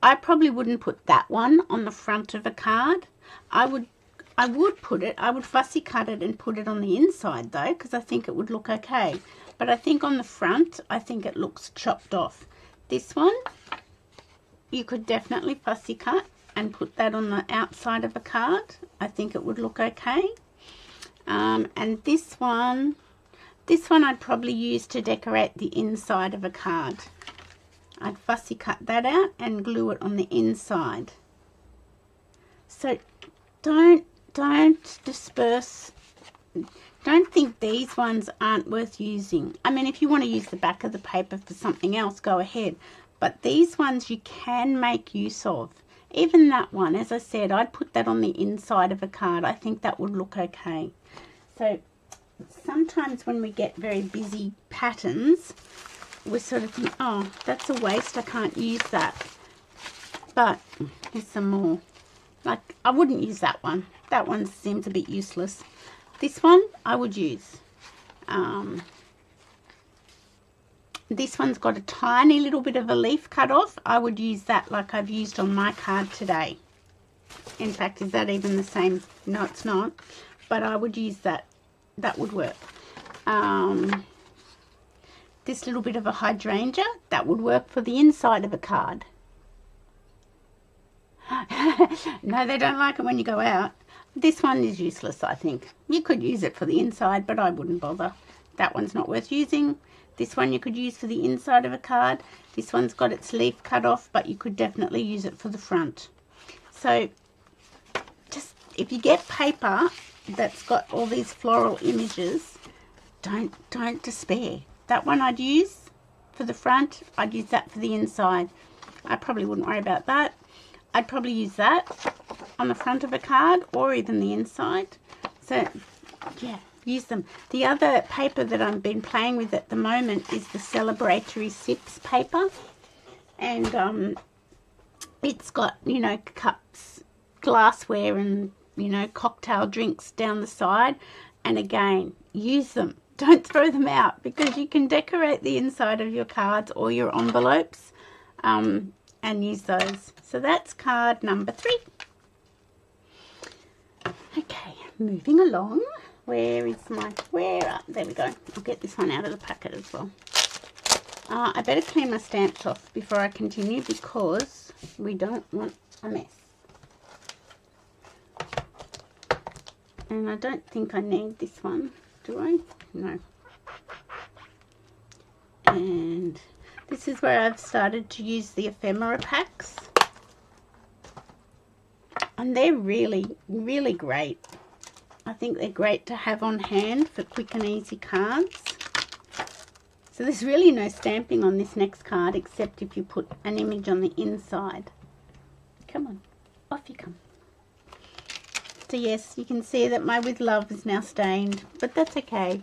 I probably wouldn't put that one on the front of a card. I would fussy cut it and put it on the inside though, because I think it would look okay. But I think on the front, I think it looks chopped off. This one, you could definitely fussy cut and put that on the outside of a card. I think it would look okay. And this one I'd probably use to decorate the inside of a card. I'd fussy cut that out and glue it on the inside. So don't disperse. Don't think these ones aren't worth using. I mean, if you want to use the back of the paper for something else, go ahead. But these ones you can make use of. Even that one, as I said, I'd put that on the inside of a card. I think that would look okay. So sometimes when we get very busy patterns, we sort of think, oh, that's a waste, I can't use that. But here's some more. Like, I wouldn't use that one. That one seems a bit useless. This one I would use. This one's got a tiny little bit of a leaf cut off. I would use that like I've used on my card today. In fact, is that even the same? No, it's not. But I would use that. That would work. This little bit of a hydrangea, that would work for the inside of a card. No, they don't like it when you go out. This one is useless, I think. You could use it for the inside, but I wouldn't bother. That one's not worth using. This one you could use for the inside of a card. This one's got its leaf cut off, but you could definitely use it for the front. So just if you get paper that's got all these floral images, don't despair. That one I'd use for the front. I'd use that for the inside. I probably wouldn't worry about that. I'd probably use that on the front of a card or even the inside. So yeah, use them. The other paper that I've been playing with at the moment is the Celebratory Sips paper. And it's got, you know, cups, glassware and, you know, cocktail drinks down the side. And again, use them. Don't throw them out, because you can decorate the inside of your cards or your envelopes and use those. So that's card number 3. Okay, moving along. Where is my, there we go. I'll get this one out of the packet as well. I better clean my stamps off before I continue, because we don't want a mess. And I don't think I need this one, do I? No. And this is where I've started to use the ephemera packs. And they're really, really great. I think they're great to have on hand for quick and easy cards. So there's really no stamping on this next card, except if you put an image on the inside. Come on, off you come. So yes, you can see that my With Love is now stained, but that's okay.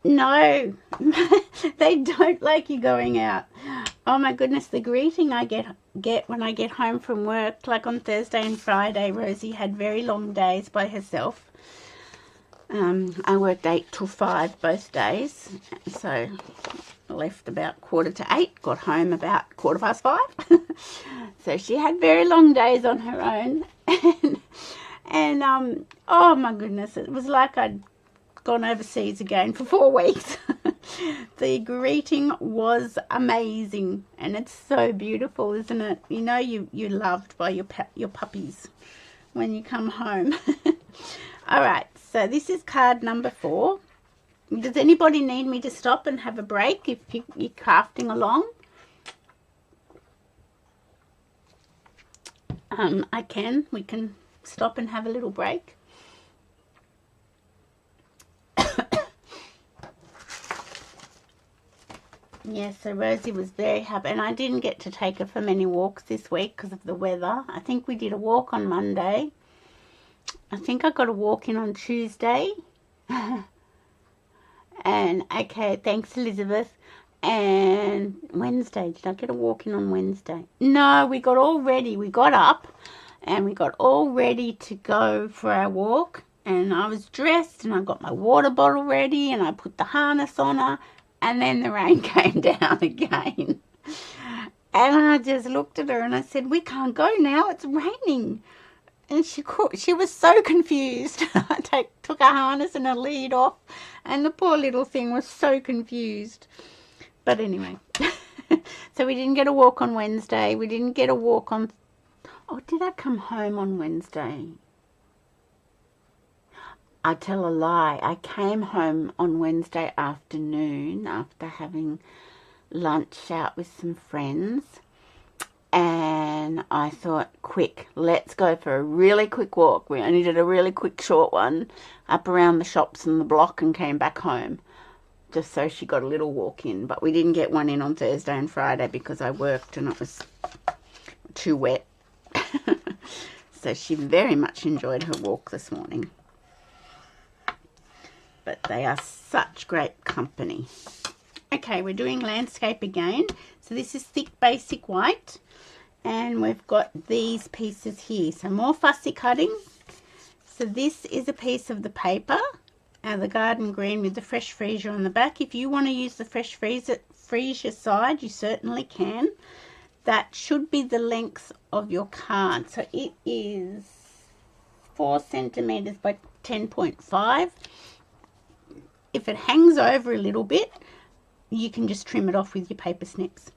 No, they don't like you going out. Oh my goodness, the greeting I get when I get home from work, like on Thursday and Friday, Rosie had very long days by herself. I worked 8 till 5 both days, so I left about 7:45, got home about 5:15. So she had very long days on her own. and oh my goodness, it was like I'd gone overseas again for 4 weeks. The greeting was amazing, and it's so beautiful, isn't it? You know you're loved by your puppies when you come home. Alright, so this is card number 4. Does anybody need me to stop and have a break if you're crafting along? We can stop and have a little break. Yeah, so Rosie was very happy, and I didn't get to take her for many walks this week because of the weather. I think we did a walk on Monday. I think I got a walk in on Tuesday. And, okay, thanks Elizabeth. And Wednesday, did I get a walk in on Wednesday? No, we got all ready. We got up and we got all ready to go for our walk. And I was dressed and I got my water bottle ready and I put the harness on her. And then the rain came down again. And I just looked at her and I said, we can't go now, it's raining. And she was so confused. I took her harness and her lead off. And the poor little thing was so confused. But anyway. So we didn't get a walk on Wednesday. We didn't get a walk on... Oh, did I come home on Wednesday? I tell a lie. I came home on Wednesday afternoon after having lunch out with some friends. And I thought, quick, let's go for a really quick walk. We only did a really quick short one up around the shops and the block and came back home. Just so she got a little walk in. But we didn't get one in on Thursday and Friday because I worked and it was too wet. So she very much enjoyed her walk this morning. But they are such great company. Okay, we're doing landscape again. So this is thick basic white. And we've got these pieces here. So more fussy cutting. So this is a piece of the paper. The garden green with the fresh freesia on the back. If you want to use the fresh freesia side, you certainly can. That should be the length of your card. So it is 4 centimeters by 10.5. If it hangs over a little bit, you can just trim it off with your paper snips.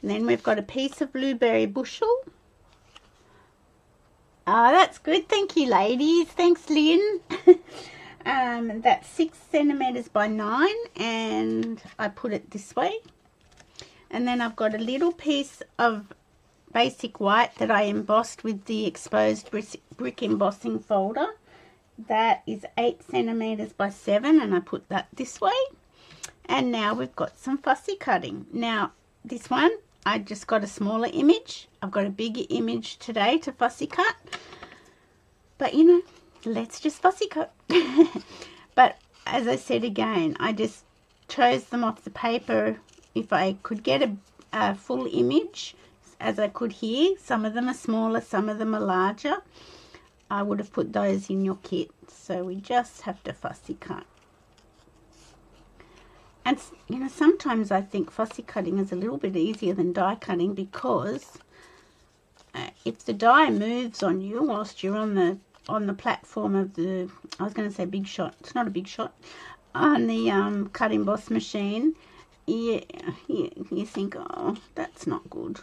And then we've got a piece of blueberry bushel. Oh, that's good. Thank you, ladies. Thanks, Lynn. That's 6 centimeters by 9, and I put it this way. And then I've got a little piece of basic white that I embossed with the exposed brick embossing folder. That is 8 centimeters by 7, and I put that this way. And now we've got some fussy cutting. Now, this one, I just got a smaller image. I've got a bigger image today to fussy cut. But, you know, let's just fussy cut. But, as I said again, I just chose them off the paper. If I could get a full image, as I could here, some of them are smaller, some of them are larger, I would have put those in your kit. So we just have to fussy cut. And, you know, sometimes I think fussy cutting is a little bit easier than die cutting because if the die moves on you whilst you're on the platform of the, I was going to say big shot, it's not a big shot, on the cut emboss machine, you think, oh, that's not good.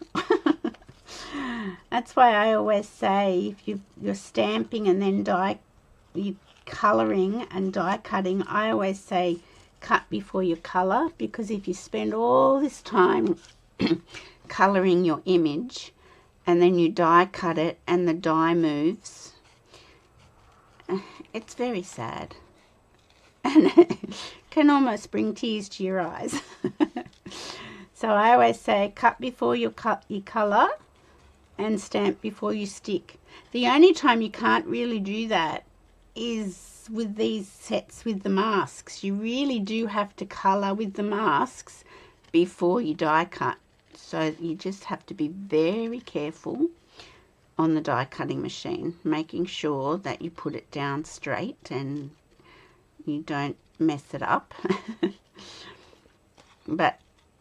That's why I always say if you're stamping and then you're colouring and die cutting, I always say cut before you colour, because if you spend all this time colouring your image and then you die cut it and the die moves, it's very sad and it can almost bring tears to your eyes. So I always say cut before you colour and stamp before you stick. The only time you can't really do that is with these sets with the masks. You really do have to colour with the masks before you die cut. So you just have to be very careful on the die cutting machine, making sure that you put it down straight and you don't mess it up. But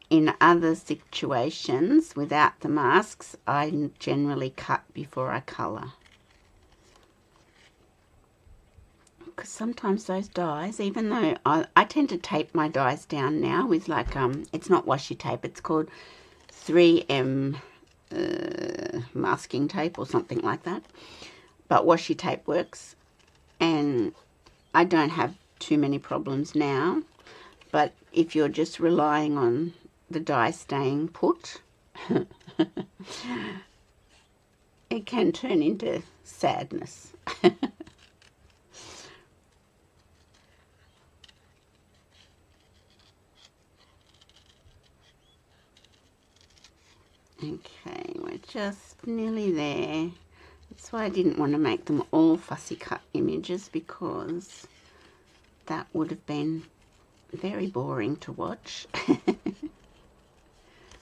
in other situations without the masks, I generally cut before I colour. Because sometimes those dies, even though I tend to tape my dies down now with like, it's not washi tape, it's called 3M masking tape or something like that. but washi tape works, and I don't have too many problems now. But if you're just relying on the die staying put, it can turn into sadness. Okay, we're just nearly there. That's why I didn't want to make them all fussy cut images, because that would have been very boring to watch.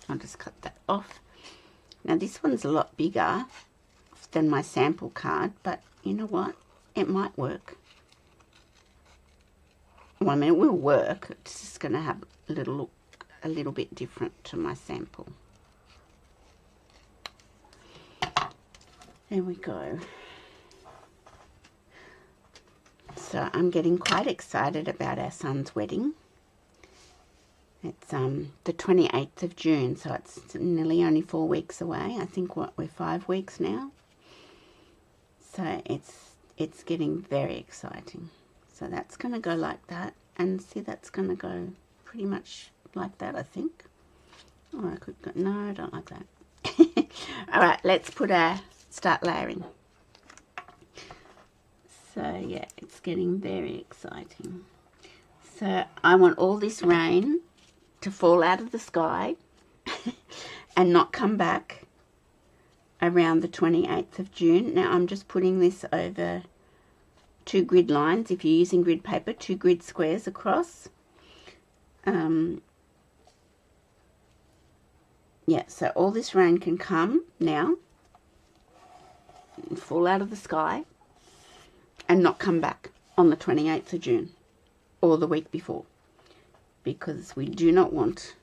I'll just cut that off. Now this one's a lot bigger than my sample card, but you know what? It might work. Well, I mean, it will work. It's just going to have a little look a little bit different to my sample. There we go. So I'm getting quite excited about our son's wedding. It's the 28th of June, so it's nearly only 4 weeks away. I think we're 5 weeks now. So it's getting very exciting. So that's going to go like that, and see, that's going to go pretty much like that, I think. Oh, I could go, no, I don't like that. All right, let's start layering. So yeah, it's getting very exciting. So I want all this rain to fall out of the sky and not come back around the 28th of June. Now I'm just putting this over 2 grid lines. If you're using grid paper, 2 grid squares across. Yeah, so all this rain can come now and fall out of the sky and not come back on the 28th of June or the week before, because we do not want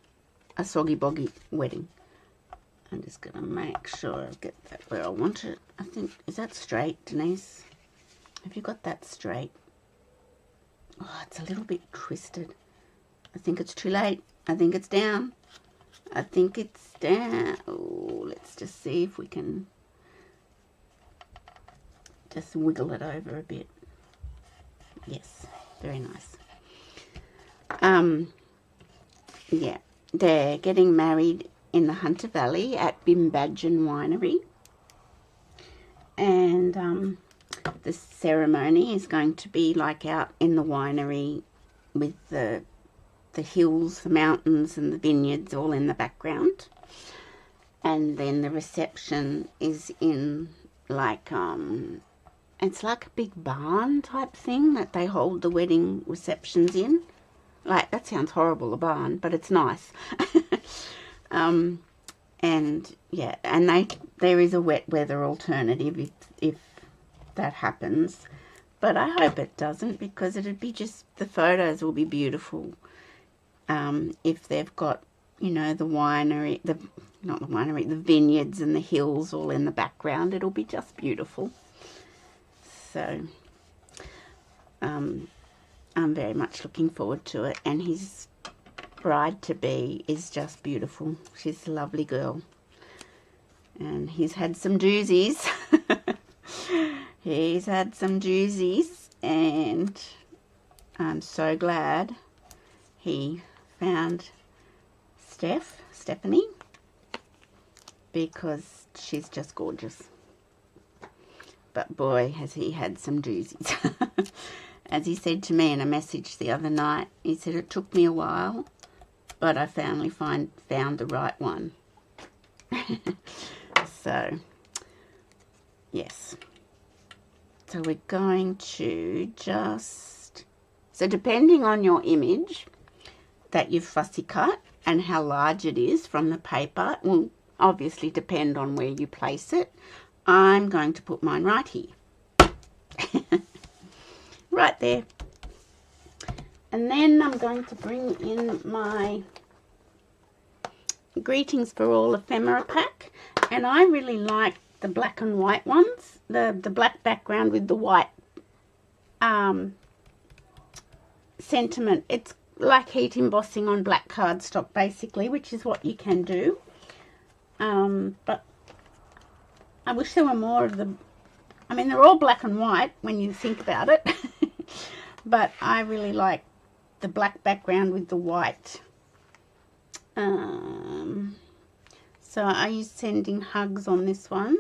a soggy boggy wedding. I'm just going to make sure I get that where I want it. I think, is that straight, Denise? Have you got that straight? Oh, it's a little bit twisted. I think it's too late. I think it's down. I think it's down. Oh, let's just see if we can just wiggle it over a bit. Yes, very nice. Yeah, they're getting married in the Hunter Valley at Bimbadgen Winery, and the ceremony is going to be like out in the winery with the hills, the mountains and the vineyards all in the background, and then the reception is in like it's like a big barn type thing that they hold the wedding receptions in. Like, that sounds horrible, a barn, but it's nice. And yeah, and there is a wet weather alternative if that happens, but I hope it doesn't, because it'd be just, the photos will be beautiful. If they've got, you know, the winery, not the winery, the vineyards and the hills all in the background, it'll be just beautiful. So I'm very much looking forward to it, and his bride-to-be is just beautiful. She's a lovely girl, and he's had some doozies. He's had some doozies, and I'm so glad he found Stephanie, because she's just gorgeous. But boy, has he had some doozies. As he said to me in a message the other night, he said, it took me a while, but I finally found the right one. So, yes. So we're going to just, so depending on your image that you've fussy cut and how large it is from the paper, will obviously depend on where you place it. I'm going to put mine right here. Right there. And then I'm going to bring in my Greetings for All ephemera pack, and I really like the black and white ones, the black background with the white sentiment. It's like heat embossing on black cardstock basically, which is what you can do, but I wish there were more of the I mean, they're all black and white when you think about it. But I really like the black background with the white. So I use Sending Hugs on this one.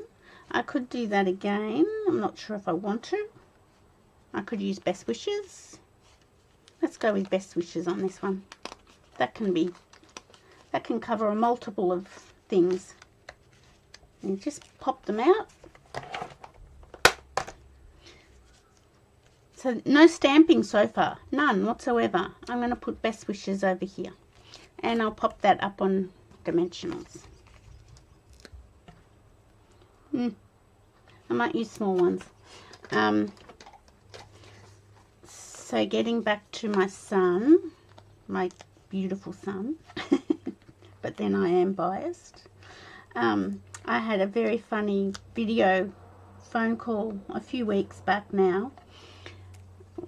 I could do that again. I'm not sure if I want to. I could use Best Wishes. Let's go with Best Wishes on this one. That can cover a multiple of things. And just pop them out. So no stamping so far, none whatsoever. I'm going to put Best Wishes over here, and I'll pop that up on dimensionals. I might use small ones. So getting back to my son, my beautiful son, but then I am biased. I had a very funny video phone call a few weeks back now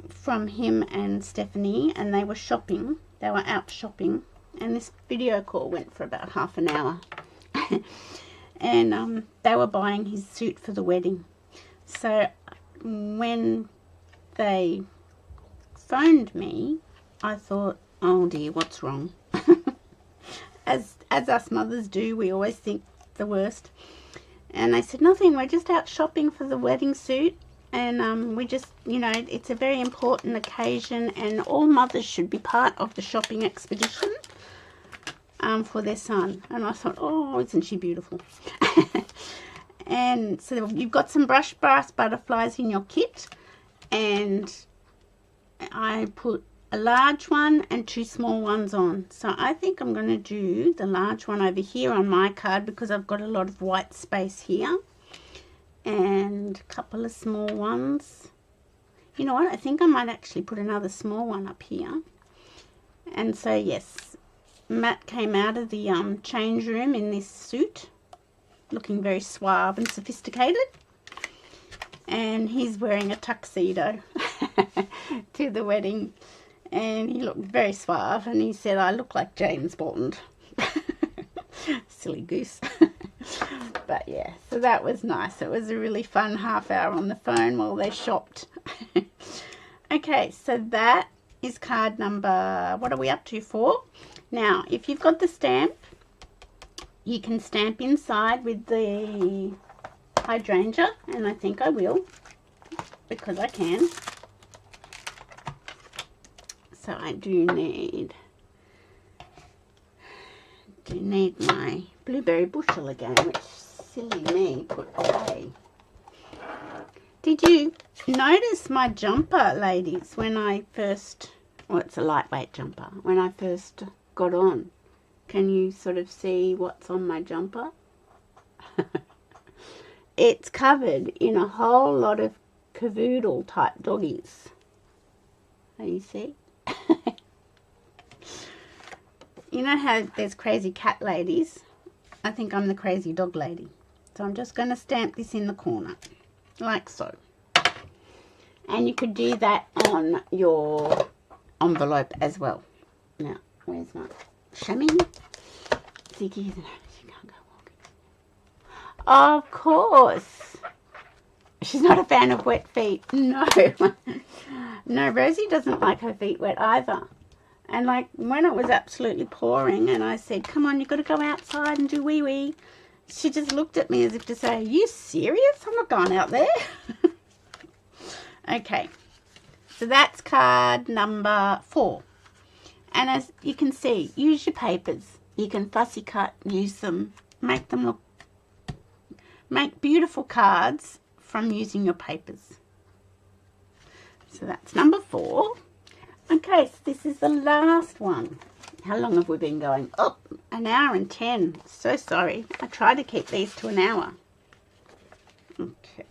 from him and Stephanie, and they were shopping. They were out shopping, and this video call went for about half an hour. And they were buying his suit for the wedding. So when they phoned me, I thought, oh dear, what's wrong? As us mothers do, we always think the worst. And I said, nothing, we're just out shopping for the wedding suit. And we just, you know, it's a very important occasion, and all mothers should be part of the shopping expedition for their son. And I thought, oh, isn't she beautiful? And so you've got some brush brass butterflies in your kit, and I put a large one and 2 small ones on. So I think I'm going to do the large one over here on my card because I've got a lot of white space here. And a couple of small ones. You know what, I think I might actually put another small one up here. And so yes, Matt came out of the change room in this suit, looking very suave and sophisticated, and he's wearing a tuxedo to the wedding, and he looked very suave, and he said, I look like James Bond. Silly goose. But yeah, so that was nice. It was a really fun half hour on the phone while they shopped. Okay, so that is card number, what are we up to, 4? Now, if you've got the stamp, you can stamp inside with the hydrangea, and I think I will, because I can. So I do need my blueberry bushel again, which silly me put away. Did you notice my jumper, ladies, when I first, well, it's a lightweight jumper, when I first got on? Can you sort of see what's on my jumper? It's covered in a whole lot of cavoodle type doggies. Can you see? You know how there's crazy cat ladies? I think I'm the crazy dog lady. So I'm just going to stamp this in the corner, like so. And you could do that on your envelope as well. Now, where's my chamois? Ziggy, you can't go walking. Of course. She's not a fan of wet feet. No. No, Rosie doesn't like her feet wet either. And like when it was absolutely pouring and I said, come on, you've got to go outside and do wee-wee, she just looked at me as if to say, are you serious? I'm not going out there. Okay, so that's card number 4. And as you can see, use your papers. You can fussy cut, use them, make beautiful cards from using your papers. So that's number 4. Okay, so this is the last one. How long have we been going? Oh, 1 hour and 10. So sorry. I try to keep these to 1 hour. Okay.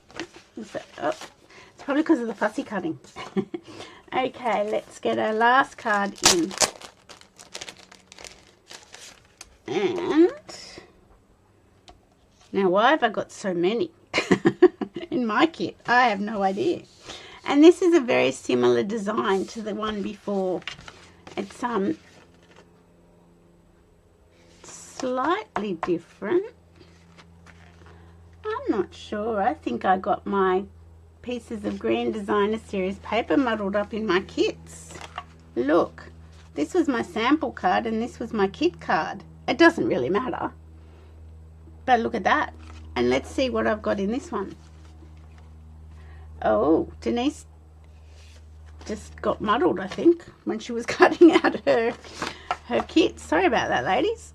So, oh, it's probably because of the fussy cutting. Okay, let's get our last card in. And now why have I got so many in my kit? I have no idea. And this is a very similar design to the one before. It's slightly different. I'm not sure. I think I got my pieces of Green Designer Series paper muddled up in my kits. Look, this was my sample card and this was my kit card. It doesn't really matter. But look at that. And let's see what I've got in this one. Oh, Denise just got muddled, I think, when she was cutting out her kit. Sorry about that, ladies.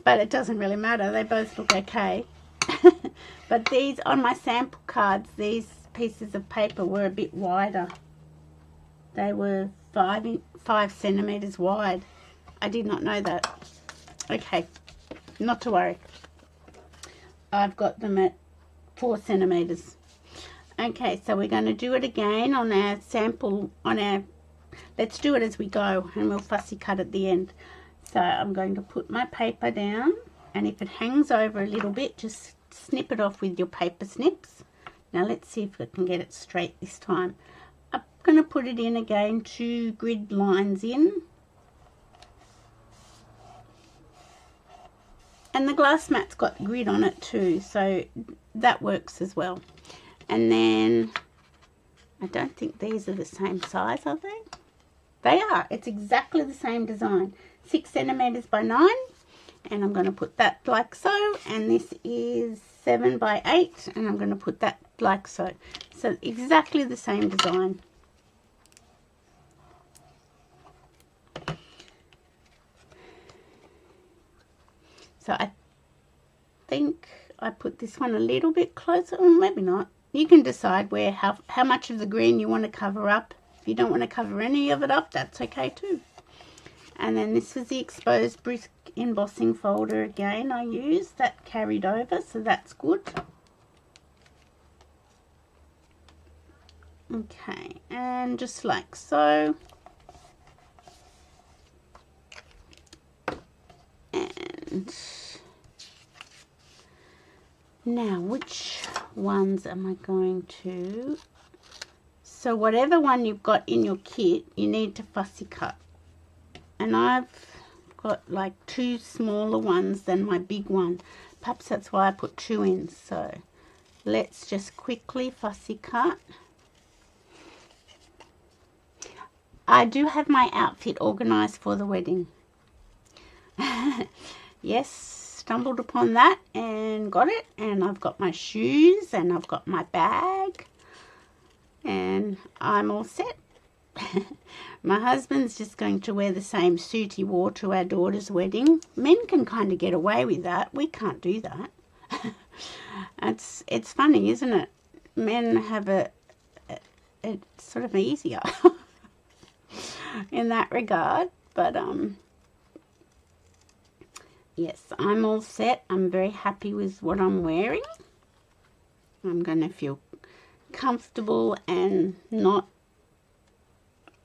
But it doesn't really matter. They both look okay. But these, on my sample cards, these pieces of paper were a bit wider. They were 5 centimeters wide. I did not know that. Okay, not to worry. I've got them at 4 centimeters. Okay, so we're going to do it again on our sample, let's do it as we go, and we'll fussy cut at the end. So I'm going to put my paper down, and if it hangs over a little bit, just snip it off with your paper snips. Now let's see if I can get it straight this time. I'm going to put it in again, 2 grid lines in. And the glass mat's got grid on it too, so that works as well. And then, I don't think these are the same size, are they? They are. It's exactly the same design. 6 centimeters by 9. And I'm going to put that like so. And this is 7 by 8. And I'm going to put that like so. So exactly the same design. So I think I put this one a little bit closer, or maybe not. You can decide how much of the green you want to cover up. If you don't want to cover any of it up, that's okay too. And then this was the exposed brisk embossing folder again I used. That carried over, so that's good. Okay, and just like so. And now, which ones am I going to? So whatever one you've got in your kit, you need to fussy cut. And I've got like 2 smaller ones than my big one. Perhaps that's why I put 2 in. So let's just quickly fussy cut. I do have my outfit organized for the wedding. Yes, stumbled upon that and got it. And I've got my shoes and I've got my bag. And I'm all set. My husband's just going to wear the same suit he wore to our daughter's wedding. Men can kind of get away with that. We can't do that. It's funny, isn't it? Men have it's sort of easier in that regard. But yes, I'm all set. I'm very happy with what I'm wearing. I'm going to feel comfortable and not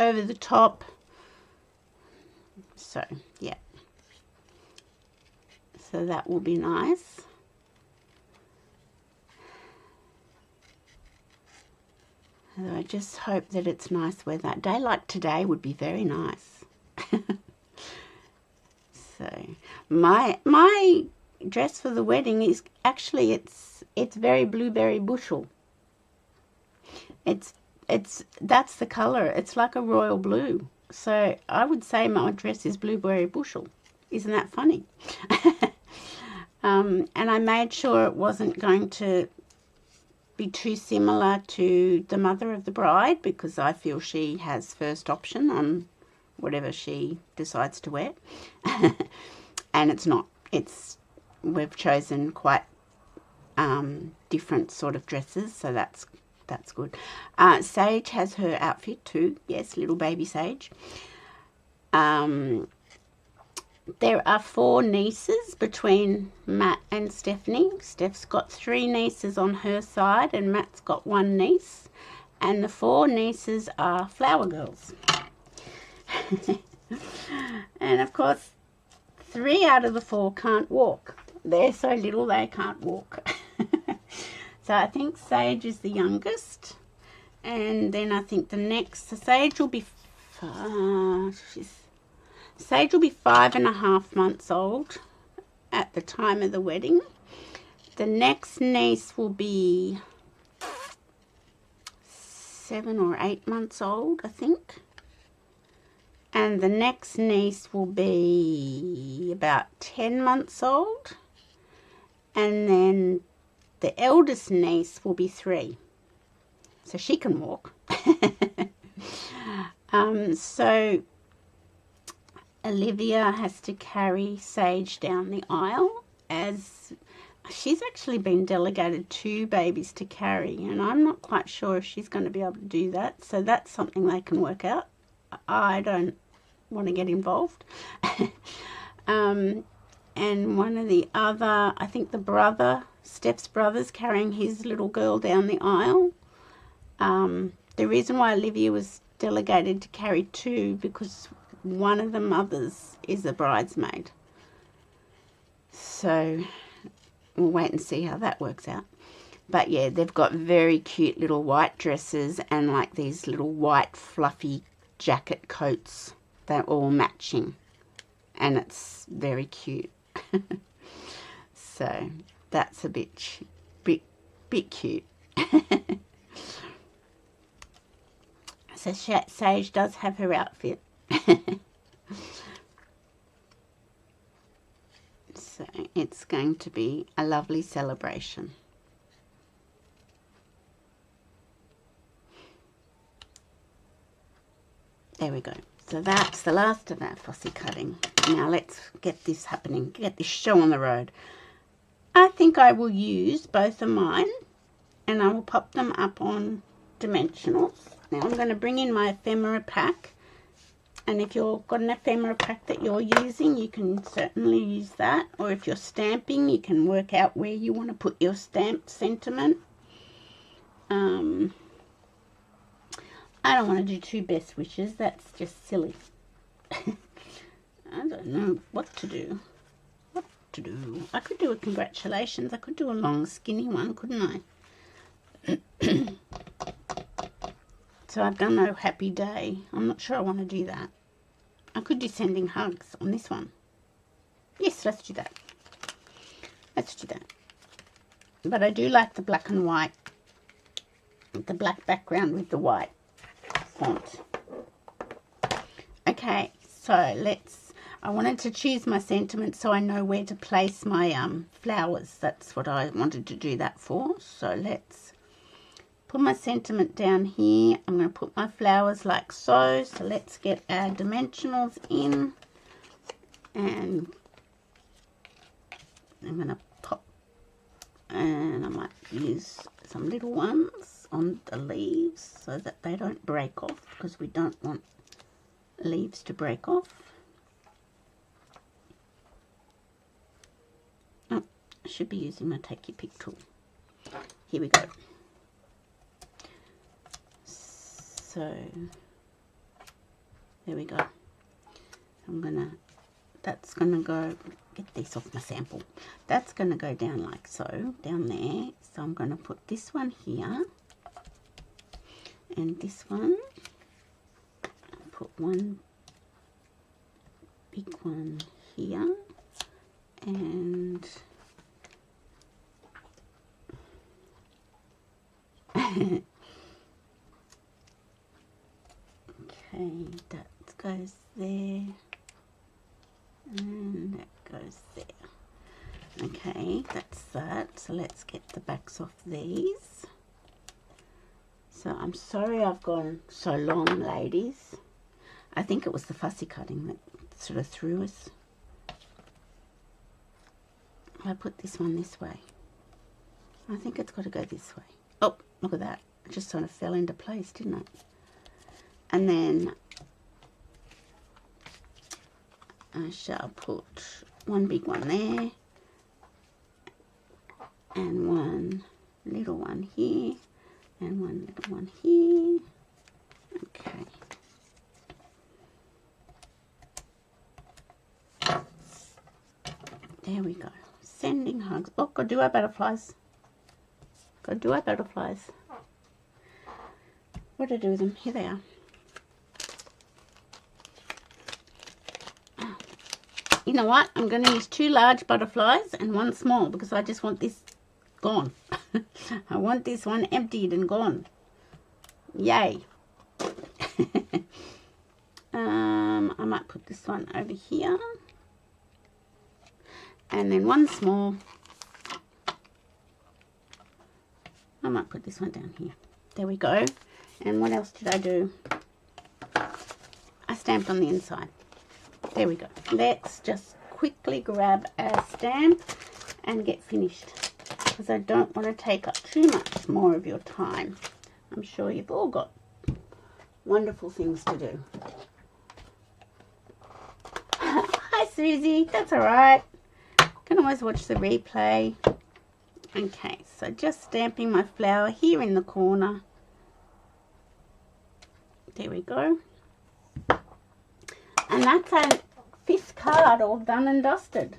over the top. So yeah, so that will be nice. So I just hope that it's nice weather. A day like today would be very nice. So my dress for the wedding is actually it's very blueberry bushel. That's the color. It's like a royal blue. So I would say my dress is blueberry bushel. Isn't that funny? And I made sure it wasn't going to be too similar to the mother of the bride, because I feel she has first option on whatever she decides to wear. And it's not. We've chosen quite different sort of dresses, so that's good. Sage has her outfit too. Yes, little baby Sage. There are 4 nieces between Matt and Stephanie. Steph's got 3 nieces on her side and Matt's got 1 niece. And the 4 nieces are flower girls. And of course, 3 out of the 4 can't walk. They're so little they can't walk. So I think Sage is the youngest. And then I think the next, so Sage will be 5.5 months old at the time of the wedding. The next niece will be 7 or 8 months old, I think. And the next niece will be about 10 months old. And then the eldest niece will be 3. So she can walk. So Olivia has to carry Sage down the aisle, as she's actually been delegated 2 babies to carry, and I'm not quite sure if she's going to be able to do that. So that's something they can work out. I don't want to get involved. And one of the other, I think the brother, Steph's brother's carrying his little girl down the aisle. The reason why Olivia was delegated to carry 2, because one of the mothers is a bridesmaid. So we'll wait and see how that works out. But yeah, they've got very cute little white dresses and like these little white fluffy jacket coats. They're all matching, and it's very cute. So that's a bit cute. So Sage does have her outfit. So it's going to be a lovely celebration. There we go. So that's the last of our fussy cutting. Now let's get this happening, get this show on the road. I think I will use both of mine and I will pop them up on dimensionals. Now I'm going to bring in my ephemera pack, and if you've got an ephemera pack that you're using, you can certainly use that, or if you're stamping, you can work out where you want to put your stamped sentiment. I don't want to do 2 best wishes, that's just silly. I don't know what to do. I could do a congratulations. I could do a long skinny one, couldn't I? So I've done a happy day. I'm not sure I want to do that. I could do sending hugs on this one. Yes, let's do that. Let's do that. But I do like the black and white. The black background with the white font. Okay, so I wanted to choose my sentiment so I know where to place my flowers. That's what I wanted to do that for. So let's put my sentiment down here. I'm going to put my flowers like so. So let's get our dimensionals in. And I'm going to pop, and I might use some little ones on the leaves so that they don't break off, because we don't want leaves to break off. Oh, I should be using my Take Your Pick tool. Here we go. So there we go. That's gonna go, get this off my sample. That's gonna go down like so, down there. So I'm gonna put this one here and this one. Put one big one here and okay, that goes there and that goes there. Okay, that's that. So let's get the backs off these. So I'm sorry I've gone so long, ladies. I think it was the fussy cutting that sort of threw us. I put this one this way. I think it's got to go this way. Oh, look at that. It just sort of fell into place, didn't it? And then I shall put one big one there and one little one here and one little one here. Okay. There we go. Sending hugs. Oh, got to do our butterflies. Got to do our butterflies. What did I do with them? Here they are. You know what? I'm going to use 2 large butterflies and 1 small because I just want this gone. I want this one emptied and gone. Yay. I might put this one over here. And then one small. I might put this one down here. There we go. And what else did I do? I stamped on the inside. There we go. Let's just quickly grab a stamp and get finished, because I don't want to take up too much more of your time. I'm sure you've all got wonderful things to do. Hi Susie, that's all right. Can always watch the replay. Okay, so just stamping my flower here in the corner. There we go. And that's our 5th card all done and dusted.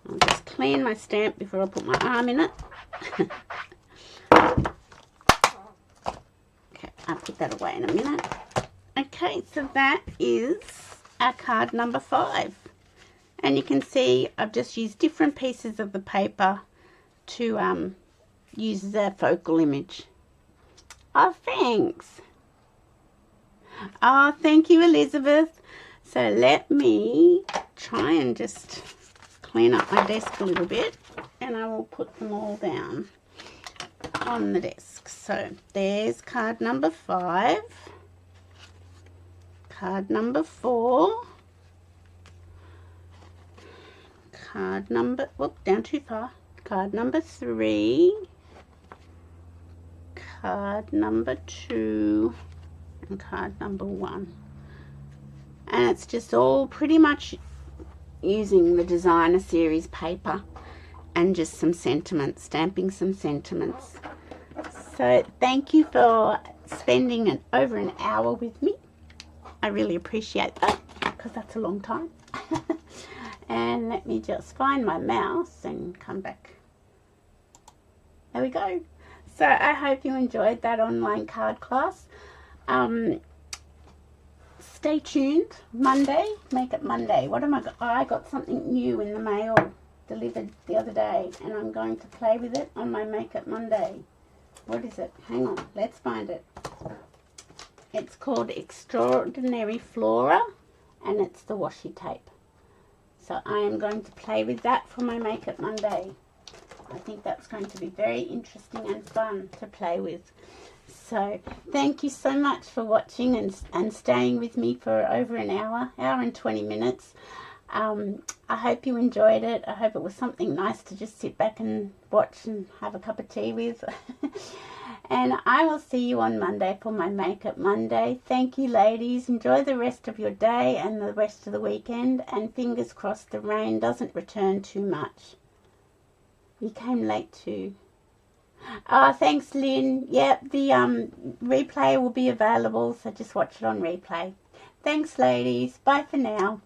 I'll just clean my stamp before I put my arm in it. Okay, I'll put that away in a minute. Okay, so that is our card number 5. And you can see I've just used different pieces of the paper to use as our focal image. Oh, thanks. Oh, thank you, Elizabeth. So let me try and just clean up my desk a little bit, and I will put them all down on the desk. So there's card number 5, card number 4, card number, whoop, down too far, card number 3, card number 2, and card number 1. And it's just all pretty much using the designer series paper and just some sentiments, stamping some sentiments. So thank you for spending over an hour with me. I really appreciate that, because that's a long time. And let me just find my mouse and come back. There we go. So I hope you enjoyed that online card class. Stay tuned. Monday, Make It Monday. What am I got something new in the mail delivered the other day, and I'm going to play with it on my Make It Monday. What is it? Hang on, let's find it. It's called Extraordinary Flora, and it's the washi tape. So I am going to play with that for my Make It Monday. I think that's going to be very interesting and fun to play with. So thank you so much for watching and staying with me for over an hour and 20 minutes. I hope you enjoyed it. I hope it was something nice to just sit back and watch and have a cup of tea with. And I will see you on Monday for my Make It Monday. Thank you, ladies. Enjoy the rest of your day and the rest of the weekend. And fingers crossed the rain doesn't return too much. You came late too. Oh, thanks, Lynn. Yep, the replay will be available, so just watch it on replay. Thanks, ladies. Bye for now.